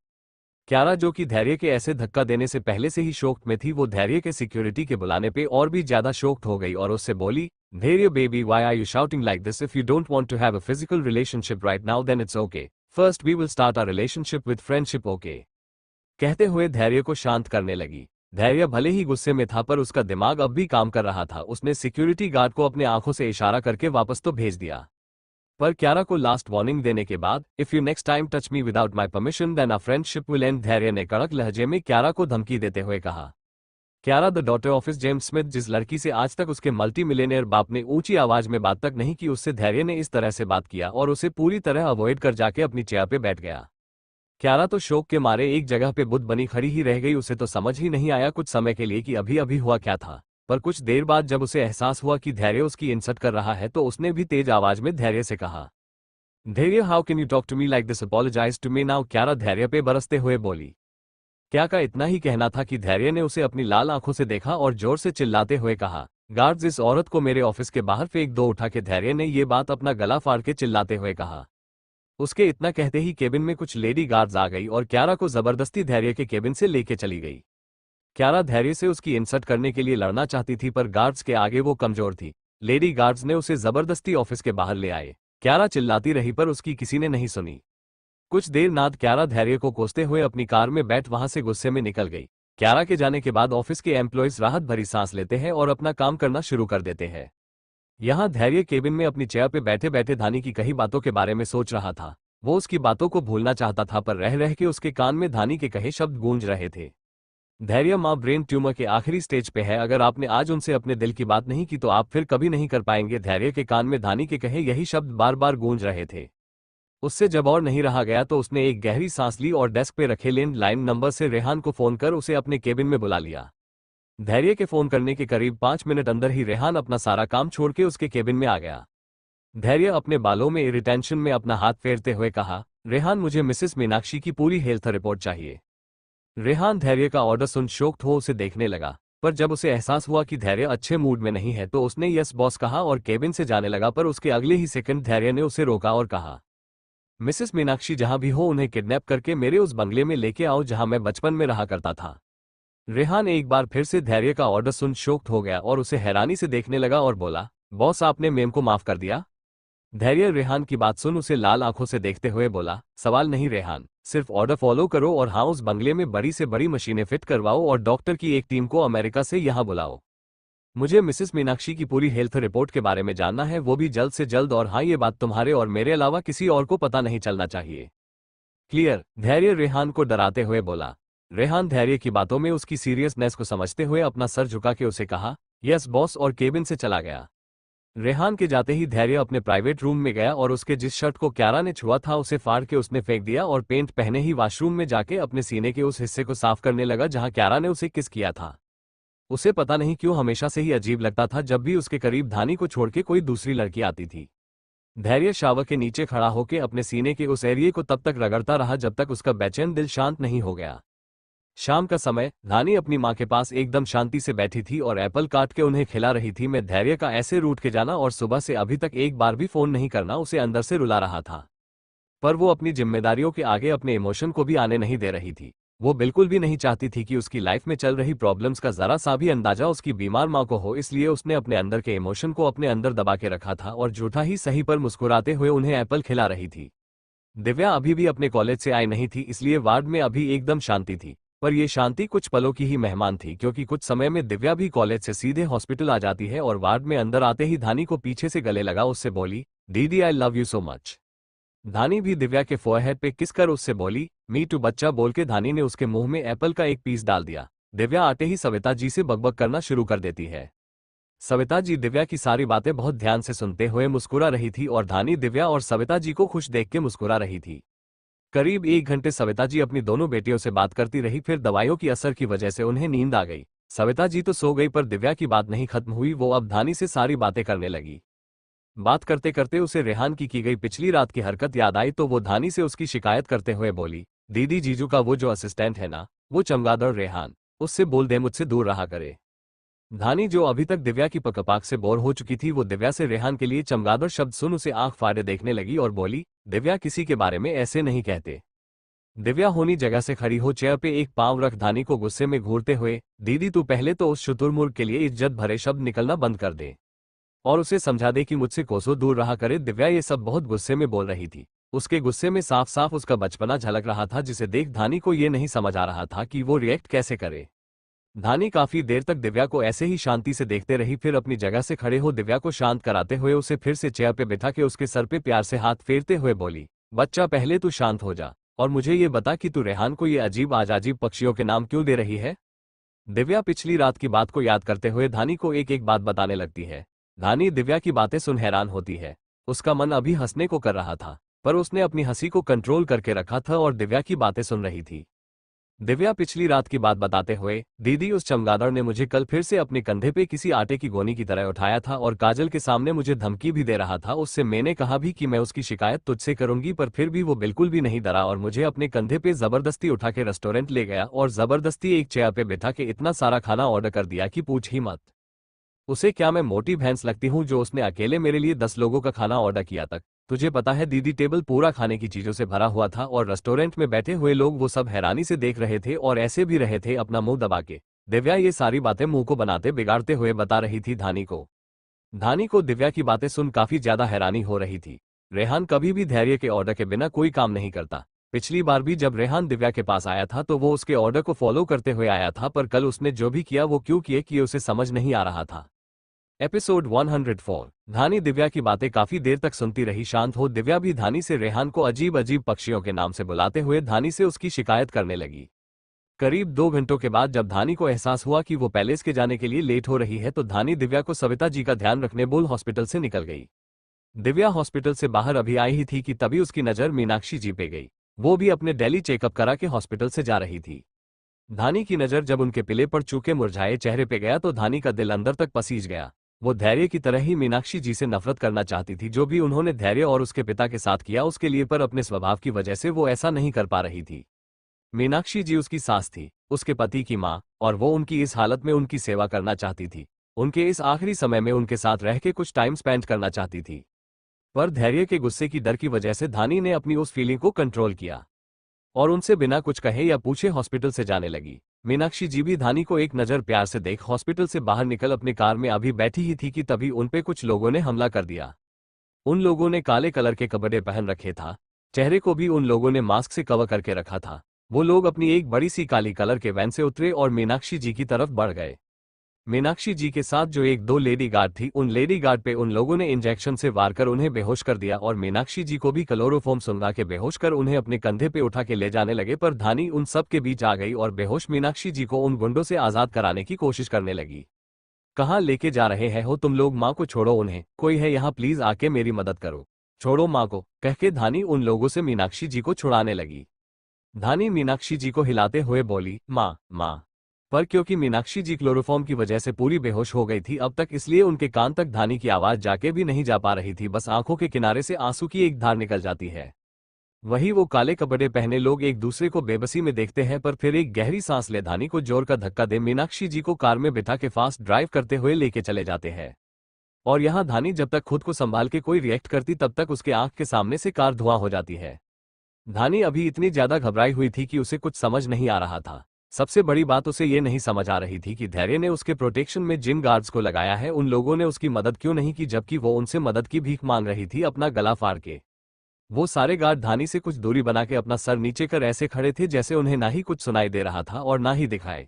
क्यारा, जो कि धैर्य के ऐसे धक्का देने से पहले से ही शोक में थी, वो धैर्य के सिक्योरिटी के बुलाने पे और भी ज्यादा शोक्ड हो गई और उससे बोली, Dhairya baby, why are you shouting like this? If you don't want to have a physical relationship right now then it's okay, first we will start our relationship with friendship, okay? कहते हुए धैर्य को शांत करने लगी। धैर्य भले ही गुस्से में था पर उसका दिमाग अब भी काम कर रहा था। उसने सिक्योरिटी गार्ड को अपने आंखों से इशारा करके वापस तो भेज दिया, पर क्यारा को लास्ट वार्निंग देने के बाद, if you next time touch me without my permission then our friendship will end, Dhairya ने कड़क लहजे में क्यारा को धमकी देते हुए कहा। Kiara, the daughter of James Smith, जिस लड़की से आज तक उसके मल्टी मिलियनेयर बाप ने ऊंची आवाज में बात तक नहीं की, उससे धैर्य ने इस तरह से बात किया और उसे पूरी तरह अवॉइड कर जाके अपनी चेयर पे बैठ गया। क्यारा तो शोक के मारे एक जगह पे बुद्ध बनी खड़ी ही रह गई। उसे तो समझ ही नहीं आया कुछ समय के लिए कि अभी अभी हुआ क्या था, पर कुछ देर बाद जब उसे एहसास हुआ कि धैर्य उसकी इंसल्ट कर रहा है तो उसने भी तेज आवाज में धैर्य से कहा, Dhairya, how can you talk to me like this, apologize to me now. Kiara Dhairya पे बरसते हुए बोली। क्या का इतना ही कहना था कि धैर्य ने उसे अपनी लाल आंखों से देखा और जोर से चिल्लाते हुए कहा, गार्ड्स, इस औरत को मेरे ऑफिस के बाहर फेंक दो। उठा के धैर्य ने ये बात अपना गला फाड़ के चिल्लाते हुए कहा। उसके इतना कहते ही केबिन में कुछ लेडी गार्ड्स आ गई और क्यारा को जबरदस्ती धैर्य के केबिन से लेके चली गई। क्यारा धैर्य से उसकी इंसल्ट करने के लिए लड़ना चाहती थी, पर गार्ड्स के आगे वो कमजोर थी। लेडी गार्ड्स ने उसे जबरदस्ती ऑफिस के बाहर ले आए। क्यारा चिल्लाती रही पर उसकी किसी ने नहीं सुनी। कुछ देर बाद क्यारा धैर्य को कोसते हुए अपनी कार में बैठ वहां से गुस्से में निकल गई। क्यारा के जाने के बाद ऑफिस के एम्प्लॉयज राहत भरी सांस लेते हैं और अपना काम करना शुरू कर देते हैं। यहाँ धैर्य केबिन में अपनी चेयर पे बैठे बैठे धानी की कही बातों के बारे में सोच रहा था। वो उसकी बातों को भूलना चाहता था, पर रह रह के उसके कान में धानी के कहे शब्द गूंज रहे थे। धैर्य माँ ब्रेन ट्यूमर के आखिरी स्टेज पे है, अगर आपने आज उनसे अपने दिल की बात नहीं की तो आप फिर कभी नहीं कर पाएंगे। धैर्य के कान में धानी के कहे यही शब्द बार बार गूंज रहे थे। उससे जब और नहीं रहा गया तो उसने एक गहरी सांस ली और डेस्क पे रखे लैंडलाइन नंबर से रेहान को फोन कर उसे अपने केबिन में बुला लिया। धैर्य के फोन करने के करीब 5 मिनट अंदर ही रेहान अपना सारा काम छोड़ के उसके केबिन में आ गया। धैर्य अपने बालों में इरिटेंशन में अपना हाथ फेरते हुए कहा, रेहान, मुझे मिसेस मीनाक्षी की पूरी हेल्थ रिपोर्ट चाहिए। रेहान धैर्य का ऑर्डर सुन शोक्ड हो उसे देखने लगा, पर जब उसे एहसास हुआ कि धैर्य अच्छे मूड में नहीं है तो उसने यस बॉस कहा और केबिन से जाने लगा, पर उसके अगले ही सेकंड धैर्य ने उसे रोका और कहा, मिसेस मीनाक्षी जहां भी हो उन्हें किडनैप करके मेरे उस बंगले में लेके आओ जहां मैं बचपन में रहा करता था। रेहान एक बार फिर से धैर्य का ऑर्डर सुन शोक्ड हो गया और उसे हैरानी से देखने लगा और बोला, बॉस, आपने मेम को माफ कर दिया? धैर्य रेहान की बात सुन उसे लाल आंखों से देखते हुए बोला, सवाल नहीं रेहान, सिर्फ ऑर्डर फॉलो करो और हाँ, उस बंगले में बड़ी से बड़ी मशीनें फिट करवाओ और डॉक्टर की एक टीम को अमेरिका से यहाँ बुलाओ। मुझे मिसेस मीनाक्षी की पूरी हेल्थ रिपोर्ट के बारे में जानना है, वो भी जल्द से जल्द, और हाँ, ये बात तुम्हारे और मेरे अलावा किसी और को पता नहीं चलना चाहिए। क्लियर? धैर्य रेहान को डराते हुए बोला। रेहान धैर्य की बातों में उसकी सीरियसनेस को समझते हुए अपना सर झुका के उसे कहा, यस बॉस, और केबिन से चला गया। रेहान के जाते ही धैर्य अपने प्राइवेट रूम में गया और उसके जिस शर्ट को क्यारा ने छुआ था उसे फाड़ के उसने फेंक दिया और पेंट पहने ही वॉशरूम में जाके अपने सीने के उस हिस्से को साफ करने लगा जहां क्यारा ने उसे किस किया था। उसे पता नहीं क्यों हमेशा से ही अजीब लगता था जब भी उसके करीब धानी को छोड़ के कोई दूसरी लड़की आती थी। धैर्य शावर के नीचे खड़ा होकर अपने सीने के उस एरिया को तब तक रगड़ता रहा जब तक उसका बेचैन दिल शांत नहीं हो गया। शाम का समय, धानी अपनी माँ के पास एकदम शांति से बैठी थी और एप्पल काट के उन्हें खिला रही थी। मैं धैर्य का ऐसे रूठ के जाना और सुबह से अभी तक एक बार भी फोन नहीं करना उसे अंदर से रुला रहा था। पर वो अपनी जिम्मेदारियों के आगे अपने इमोशन को भी आने नहीं दे रही थी। वो बिल्कुल भी नहीं चाहती थी कि उसकी लाइफ में चल रही प्रॉब्लम्स का जरा सा भी अंदाजा उसकी बीमार माँ को हो, इसलिए उसने अपने अंदर के इमोशन को अपने अंदर दबा के रखा था और झूठा ही सही पर मुस्कुराते हुए उन्हें एप्पल खिला रही थी। दिव्या अभी भी अपने कॉलेज से आई नहीं थी, इसलिए वार्ड में अभी एकदम शांति थी। पर यह शांति कुछ पलों की ही मेहमान थी, क्योंकि कुछ समय में दिव्या भी कॉलेज से सीधे हॉस्पिटल आ जाती है और वार्ड में अंदर आते ही धानी को पीछे से गले लगा उससे बोली, दीदी I love you so much. Dhani भी दिव्या के फोरहेड पे किस कर उससे बोली, मी टू बच्चा। बोल के धानी ने उसके मुंह में एप्पल का एक पीस डाल दिया। दिव्या आते ही सविता जी से बकबक करना शुरू कर देती है। सविता जी दिव्या की सारी बातें बहुत ध्यान से सुनते हुए मुस्कुरा रही थी और धानी दिव्या और सविता जी को खुश देख के मुस्कुरा रही थी। करीब 1 घंटे सविता जी अपनी दोनों बेटियों से बात करती रही, फिर दवाइयों की असर की वजह से उन्हें नींद आ गई। सविता जी तो सो गई, पर दिव्या की बात नहीं खत्म हुई। वो अब धानी से सारी बातें करने लगी। बात करते करते उसे रेहान की गई पिछली रात की हरकत याद आई, तो वो धानी से उसकी शिकायत करते हुए बोली, दीदी जीजू का वो जो असिस्टेंट है ना, वो चमगादड़ रेहान, उससे बोल दे मुझसे दूर रहा करे। धानी जो अभी तक दिव्या की पकपाक से बोर हो चुकी थी, वो दिव्या से रेहान के लिए चमगादड़ शब्द सुन उसे आंख फाड़े देखने लगी और बोली, दिव्या किसी के बारे में ऐसे नहीं कहते। दिव्या होनी जगह से खड़ी हो चेयर पे एक पांव रख धानी को गुस्से में घूरते हुए, दीदी तू पहले तो उस शुतुरमुर्ग के लिए इज्जत भरे शब्द निकलना बंद कर दे और उसे समझा दे कि मुझसे कोसों दूर रहा करे। दिव्या ये सब बहुत गुस्से में बोल रही थी। उसके गुस्से में साफ साफ उसका बचपना झलक रहा था, जिसे देख धानी को ये नहीं समझ आ रहा था कि वो रिएक्ट कैसे करे। धानी काफी देर तक दिव्या को ऐसे ही शांति से देखते रही, फिर अपनी जगह से खड़े हो दिव्या को शांत कराते हुए उसे फिर से चेयर पे बिठा के उसके सर पे प्यार से हाथ फेरते हुए बोली, बच्चा पहले तू शांत हो जा और मुझे ये बता कि तू रेहान को ये अजीब अजीब पक्षियों के नाम क्यों दे रही है। दिव्या पिछली रात की बात को याद करते हुए धानी को एक एक बात बताने लगती है। धानी दिव्या की बातें सुन हैरान होती है। उसका मन अभी हंसने को कर रहा था, पर उसने अपनी हंसी को कंट्रोल करके रखा था और दिव्या की बातें सुन रही थी। दिव्या पिछली रात की बात बताते हुए, दीदी उस चमगादड़ ने मुझे कल फिर से अपने कंधे पे किसी आटे की गोनी की तरह उठाया था और काजल के सामने मुझे धमकी भी दे रहा था। उससे मैंने कहा भी कि मैं उसकी शिकायत तुझसे करूंगी, पर फिर भी वो बिल्कुल भी नहीं डरा और मुझे अपने कंधे पे जबरदस्ती उठा के रेस्टोरेंट ले गया और जबरदस्ती एक चेयर पे बिठा के इतना सारा खाना ऑर्डर कर दिया कि पूछ ही मत। उसे क्या मैं मोटी भैंस लगती हूँ जो उसने अकेले मेरे लिए 10 लोगों का खाना ऑर्डर किया तक। तुझे पता है दीदी, टेबल पूरा खाने की चीजों से भरा हुआ था और रेस्टोरेंट में बैठे हुए लोग वो सब हैरानी से देख रहे थे और ऐसे भी रहे थे अपना मुंह दबा के। दिव्या ये सारी बातें मुंह को बनाते बिगाड़ते हुए बता रही थी धानी को। धानी को दिव्या की बातें सुन काफी ज्यादा हैरानी हो रही थी। रेहान कभी भी धैर्य के ऑर्डर के बिना कोई काम नहीं करता। पिछली बार भी जब रेहान दिव्या के पास आया था तो वो उसके ऑर्डर को फॉलो करते हुए आया था, पर कल उसने जो भी किया वो क्यों किए कि उसे समझ नहीं आ रहा था। एपिसोड 104। धानी दिव्या की बातें काफी देर तक सुनती रही। शांत हो दिव्या भी धानी से रेहान को अजीब अजीब पक्षियों के नाम से बुलाते हुए धानी से उसकी शिकायत करने लगी। करीब 2 घंटों के बाद जब धानी को एहसास हुआ कि वो पैलेस के जाने के लिए लेट हो रही है, तो धानी दिव्या को सविता जी का ध्यान रखने बोल हॉस्पिटल से निकल गई। दिव्या हॉस्पिटल से बाहर अभी आई ही थी कि तभी उसकी नजर मीनाक्षी जी पे गई। वो भी अपने डेली चेकअप करा के हॉस्पिटल से जा रही थी। धानी की नजर जब उनके पिले पड़ चुके मुरझाए चेहरे पे गया तो धानी का दिल अंदर तक पसीज गया। वो धैर्य की तरह ही मीनाक्षी जी से नफरत करना चाहती थी। जो भी उन्होंने धैर्य और उसके पिता के साथ किया उसके लिए, पर अपने स्वभाव की वजह से वो ऐसा नहीं कर पा रही थी। मीनाक्षी जी उसकी सास थी, उसके पति की माँ, और वो उनकी इस हालत में उनकी सेवा करना चाहती थी। उनके इस आखिरी समय में उनके साथ रह के कुछ टाइम स्पेंड करना चाहती थी। पर धैर्य के गुस्से की डर की वजह से धानी ने अपनी उस फीलिंग को कंट्रोल किया और उनसे बिना कुछ कहे या पूछे हॉस्पिटल से जाने लगी। मीनाक्षी जी भी धानी को एक नज़र प्यार से देख हॉस्पिटल से बाहर निकल अपनी कार में अभी बैठी ही थी कि तभी उन पे कुछ लोगों ने हमला कर दिया। उन लोगों ने काले कलर के कपड़े पहन रखे था, चेहरे को भी उन लोगों ने मास्क से कवर करके रखा था। वो लोग अपनी एक बड़ी सी काली कलर के वैन से उतरे और मीनाक्षी जी की तरफ बढ़ गए। मीनाक्षी जी के साथ जो 1-2 लेडी गार्ड थी, उन लेडी गार्ड पे उन लोगों ने इंजेक्शन से वार कर उन्हें बेहोश कर दिया और मीनाक्षी जी को भी क्लोरोफॉर्म सुंघा के बेहोश कर उन्हें अपने कंधे पे उठा के ले जाने लगे। पर धानी उन सब के बीच आ गई और बेहोश मीनाक्षी जी को उन गुंडों से आजाद कराने की कोशिश करने लगी। कहाँ लेके जा रहे हैं हो तुम लोग? माँ को छोड़ो, उन्हें कोई है यहाँ, प्लीज आके मेरी मदद करो, छोड़ो माँ को, कह के धानी उन लोगों से मीनाक्षी जी को छुड़ाने लगी। धानी मीनाक्षी जी को हिलाते हुए बोली, माँ माँ। पर क्योंकि मीनाक्षी जी क्लोरोफॉर्म की वजह से पूरी बेहोश हो गई थी अब तक, इसलिए उनके कान तक धानी की आवाज जाके भी नहीं जा पा रही थी, बस आंखों के किनारे से आंसू की एक धार निकल जाती है। वही वो काले कपड़े पहने लोग एक दूसरे को बेबसी में देखते हैं, पर फिर एक गहरी सांस ले धानी को जोर का धक्का दे मीनाक्षी जी को कार में बिठा के फास्ट ड्राइव करते हुए लेके चले जाते हैं। और यहाँ धानी जब तक खुद को संभाल के कोई रिएक्ट करती तब तक उसके आंख के सामने से कार धुआं हो जाती है। धानी अभी इतनी ज्यादा घबराई हुई थी कि उसे कुछ समझ नहीं आ रहा था। सबसे बड़ी बात उसे ये नहीं समझ आ रही थी कि धैर्य ने उसके प्रोटेक्शन में जिन गार्ड्स को लगाया है उन लोगों ने उसकी मदद क्यों नहीं की, जबकि वो उनसे मदद की भीख मांग रही थी अपना गला फाड़ के। वो सारे गार्ड धानी से कुछ दूरी बना के अपना सर नीचे कर ऐसे खड़े थे जैसे उन्हें ना ही कुछ सुनाई दे रहा था और ना ही दिखाए।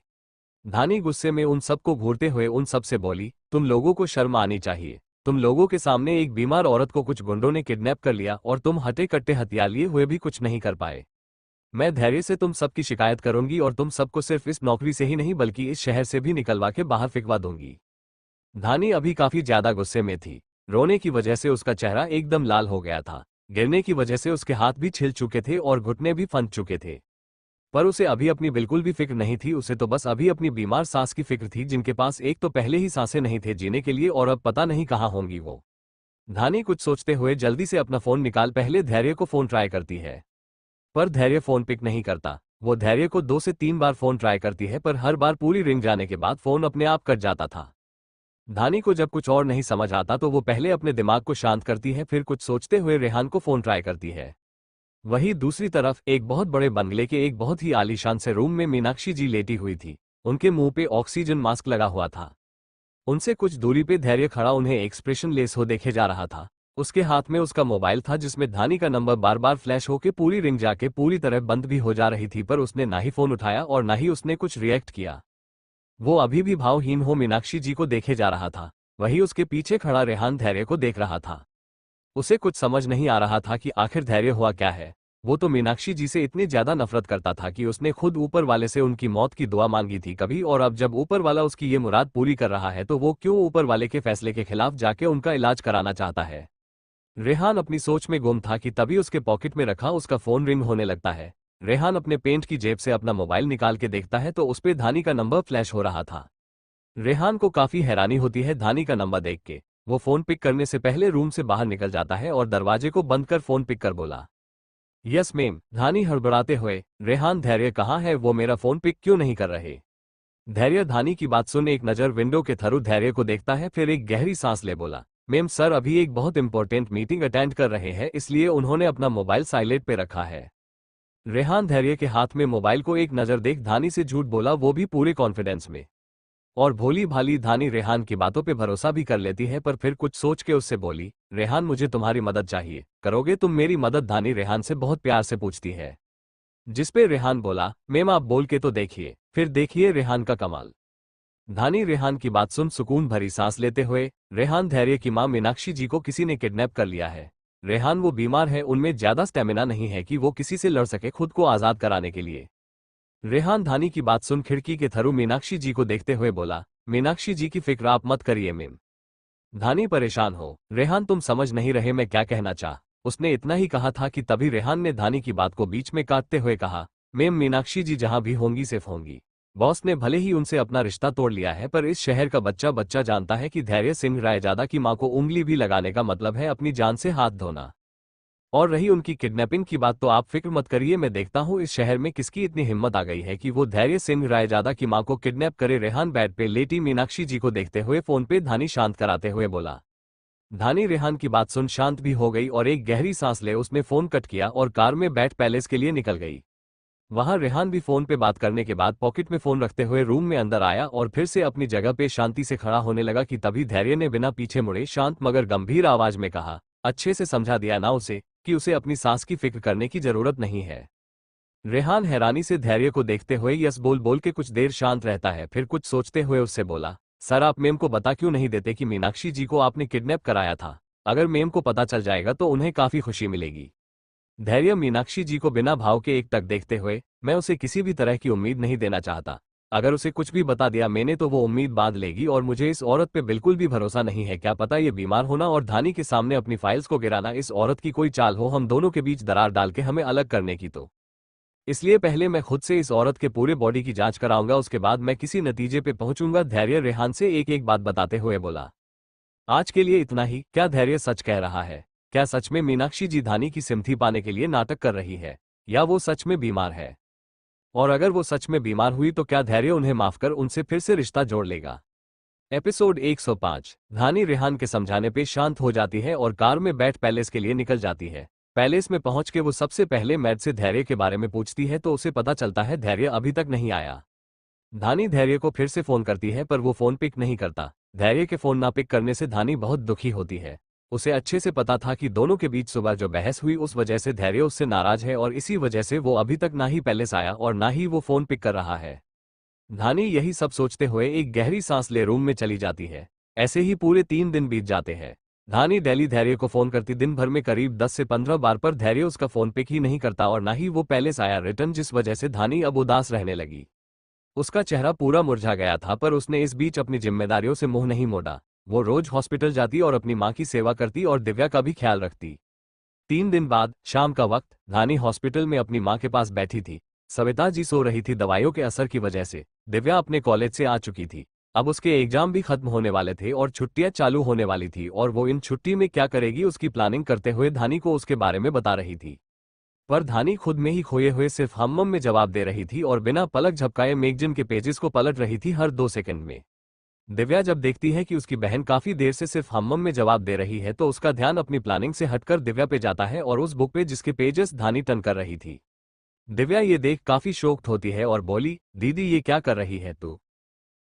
धानी गुस्से में उन सबको घूरते हुए उन सब से बोली, तुम लोगों को शर्म आनी चाहिए। तुम लोगों के सामने एक बीमार औरत को कुछ गुंडों ने किडनैप कर लिया और तुम हटे कट्टे हथियार लिए हुए भी कुछ नहीं कर पाए। मैं धैर्य से तुम सबकी शिकायत करूंगी और तुम सबको सिर्फ इस नौकरी से ही नहीं बल्कि इस शहर से भी निकलवा के बाहर फेंकवा दूंगी। धानी अभी काफी ज्यादा गुस्से में थी। रोने की वजह से उसका चेहरा एकदम लाल हो गया था। गिरने की वजह से उसके हाथ भी छिल चुके थे और घुटने भी फंस चुके थे। पर उसे अभी अपनी बिल्कुल भी फिक्र नहीं थी, उसे तो बस अभी अपनी बीमार सास की फिक्र थी जिनके पास एक तो पहले ही सांसें नहीं थे जीने के लिए और अब पता नहीं कहाँ होंगी वो। धानी कुछ सोचते हुए जल्दी से अपना फोन निकाल पहले धैर्य को फोन ट्राई करती है, पर धैर्य फोन पिक नहीं करता। वो धैर्य को 2 से 3 बार फोन ट्राई करती है पर हर बार पूरी रिंग जाने के बाद फोन अपने आप कट जाता था। धानी को जब कुछ और नहीं समझ आता तो वो पहले अपने दिमाग को शांत करती है, फिर कुछ सोचते हुए रेहान को फोन ट्राई करती है। वहीं दूसरी तरफ एक बहुत बड़े बंगले के एक बहुत ही आलीशान से रूम में मीनाक्षी जी लेटी हुई थी। उनके मुंह पे ऑक्सीजन मास्क लगा हुआ था। उनसे कुछ दूरी पे धैर्य खड़ा उन्हें एक्सप्रेशन लेस हो देखे जा रहा था। उसके हाथ में उसका मोबाइल था जिसमें धानी का नंबर बार बार फ्लैश होके पूरी रिंग जाके पूरी तरह बंद भी हो जा रही थी, पर उसने ना ही फोन उठाया और ना ही उसने कुछ रिएक्ट किया। वो अभी भी भावहीन हो मीनाक्षी जी को देखे जा रहा था। वही उसके पीछे खड़ा रेहान धैर्य को देख रहा था। उसे कुछ समझ नहीं आ रहा था कि आखिर धैर्य हुआ क्या है। वो तो मीनाक्षी जी से इतनी ज्यादा नफरत करता था कि उसने खुद ऊपर वाले से उनकी मौत की दुआ मांगी थी कभी, और अब जब ऊपर वाला उसकी ये मुराद पूरी कर रहा है तो वो क्यों ऊपर वाले के फैसले के खिलाफ जाके उनका इलाज कराना चाहता है। रेहान अपनी सोच में गुम था कि तभी उसके पॉकेट में रखा उसका फोन रिंग होने लगता है। रेहान अपने पेंट की जेब से अपना मोबाइल निकाल के देखता है तो उस पे धानी का नंबर फ्लैश हो रहा था। रेहान को काफी हैरानी होती है धानी का नंबर देख के। वो फोन पिक करने से पहले रूम से बाहर निकल जाता है और दरवाजे को बंद कर फोन पिक कर बोला, यस मैम। धानी हड़बड़ाते हुए, रेहान धैर्य कहाँ है, वो मेरा फोन पिक क्यों नहीं कर रहे। धैर्य धानी की बात सुन एक नजर विंडो के थ्रू धैर्य को देखता है, फिर एक गहरी सांस ले बोला, मैम सर अभी एक बहुत इंपॉर्टेंट मीटिंग अटेंड कर रहे हैं इसलिए उन्होंने अपना मोबाइल साइलेंट पे रखा है। रेहान धैर्य के हाथ में मोबाइल को एक नजर देख धानी से झूठ बोला, वो भी पूरे कॉन्फिडेंस में। और भोली भाली धानी रेहान की बातों पे भरोसा भी कर लेती है, पर फिर कुछ सोच के उससे बोली, रेहान मुझे तुम्हारी मदद चाहिए, करोगे तुम मेरी मदद। धानी रेहान से बहुत प्यार से पूछती है, जिस पे रेहान बोला, मैम आप बोल के तो देखिए, फिर देखिए रेहान का कमाल। धानी रेहान की बात सुन सुकून भरी सांस लेते हुए, रेहान धैर्य की मां मीनाक्षी जी को किसी ने किडनैप कर लिया है। रेहान वो बीमार है, उनमें ज्यादा स्टेमिना नहीं है कि वो किसी से लड़ सके खुद को आजाद कराने के लिए। रेहान धानी की बात सुन खिड़की के थ्रू मीनाक्षी जी को देखते हुए बोला, मीनाक्षी जी की फिक्र आप मत करिए मैम। धानी परेशान हो, रेहान तुम समझ नहीं रहे मैं क्या कहना चाह। उसने इतना ही कहा था कि तभी रेहान ने धानी की बात को बीच में काटते हुए कहा, मैम मीनाक्षी जी जहां भी होंगी सेफ होंगी। बॉस ने भले ही उनसे अपना रिश्ता तोड़ लिया है, पर इस शहर का बच्चा बच्चा जानता है कि धैर्य सिंह रायजादा की मां को उंगली भी लगाने का मतलब है अपनी जान से हाथ धोना। और रही उनकी किडनैपिंग की बात तो आप फिक्र मत करिए, मैं देखता हूं इस शहर में किसकी इतनी हिम्मत आ गई है कि वो धैर्य सिंह रायजादा की मां को किडनैप करे। रेहान बेड पे लेटी मीनाक्षी जी को देखते हुए फोन पे धानी शांत कराते हुए बोला। धानी रेहान की बात सुन शांत भी हो गई और एक गहरी सांस ले उसने फोन कट किया और कार में बैठ पैलेस के लिए निकल गई। वहां रेहान भी फोन पे बात करने के बाद पॉकेट में फोन रखते हुए रूम में अंदर आया और फिर से अपनी जगह पे शांति से खड़ा होने लगा कि तभी धैर्य ने बिना पीछे मुड़े शांत मगर गंभीर आवाज में कहा, अच्छे से समझा दिया ना उसे कि उसे अपनी सांस की फिक्र करने की जरूरत नहीं है। रेहान हैरानी से धैर्य को देखते हुए यस बोल बोल के कुछ देर शांत रहता है, फिर कुछ सोचते हुए उससे बोला, सर आप मेम को बता क्यों नहीं देते कि मीनाक्षी जी को आपने किडनैप कराया था। अगर मेम को पता चल जाएगा तो उन्हें काफी खुशी मिलेगी। धैर्य मीनाक्षी जी को बिना भाव के एक तक देखते हुए, मैं उसे किसी भी तरह की उम्मीद नहीं देना चाहता। अगर उसे कुछ भी बता दिया मैंने तो वो उम्मीद बांध लेगी और मुझे इस औरत पे बिल्कुल भी भरोसा नहीं है। क्या पता ये बीमार होना और धानी के सामने अपनी फाइल्स को गिराना इस औरत की कोई चाल हो, हम दोनों के बीच दरार डाल के हमें अलग करने की। तो इसलिए पहले मैं खुद से इस औरत के पूरे बॉडी की जांच कराऊंगा, उसके बाद मैं किसी नतीजे पे पहुंचूंगा, धैर्य रेहान से एक एक बात बताते हुए बोला। आज के लिए इतना ही। क्या धैर्य सच कह रहा है? क्या सच में मीनाक्षी जी धानी की सिम्पथी पाने के लिए नाटक कर रही है, या वो सच में बीमार है? और अगर वो सच में बीमार हुई तो क्या धैर्य उन्हें माफ कर उनसे फिर से रिश्ता जोड़ लेगा? एपिसोड 105। धानी रेहान के समझाने पे शांत हो जाती है और कार में बैठ पैलेस के लिए निकल जाती है। पैलेस में पहुंच के वो सबसे पहले मैड से धैर्य के बारे में पूछती है तो उसे पता चलता है धैर्य अभी तक नहीं आया। धानी धैर्य को फिर से फोन करती है पर वो फोन पिक नहीं करता। धैर्य के फोन ना पिक करने से धानी बहुत दुखी होती है। उसे अच्छे से पता था कि दोनों के बीच सुबह जो बहस हुई उस वजह से धैर्य उससे नाराज है और इसी वजह से वो अभी तक ना ही पैलेस आया और ना ही वो फोन पिक कर रहा है। धानी यही सब सोचते हुए एक गहरी सांस ले रूम में चली जाती है। ऐसे ही पूरे 3 दिन बीत जाते हैं। धानी डेली धैर्य को फोन करती दिन भर में करीब 10 से 15 बार, पर धैर्य उसका फोन पिक ही नहीं करता और ना ही वो पैलेस आया रिटर्न, जिस वजह से धानी अब उदास रहने लगी। उसका चेहरा पूरा मुरझा गया था पर उसने इस बीच अपनी जिम्मेदारियों से मुंह नहीं मोड़ा। वो रोज हॉस्पिटल जाती और अपनी मां की सेवा करती और दिव्या का भी ख्याल रखती। 3 दिन बाद शाम का वक्त, धानी हॉस्पिटल में अपनी मां के पास बैठी थी। सविता जी सो रही थी दवाइयों के असर की वजह से। दिव्या अपने कॉलेज से आ चुकी थी। अब उसके एग्जाम भी खत्म होने वाले थे और छुट्टियां चालू होने वाली थी और वो इन छुट्टी में क्या करेगी उसकी प्लानिंग करते हुए धानी को उसके बारे में बता रही थी। पर धानी खुद में ही खोए हुए सिर्फ हम में जवाब दे रही थी और बिना पलक झपकाए मैगजीन के पेजेस को पलट रही थी हर 2 सेकंड में। दिव्या जब देखती है कि उसकी बहन काफी देर से सिर्फ हम में जवाब दे रही है तो उसका ध्यान अपनी प्लानिंग से हटकर दिव्या पे जाता है और उस बुक पे जिसके पेजेस धानी टर्न कर रही थी। दिव्या ये देख काफी शॉक्ड होती है और बोली, दीदी ये क्या कर रही है तू?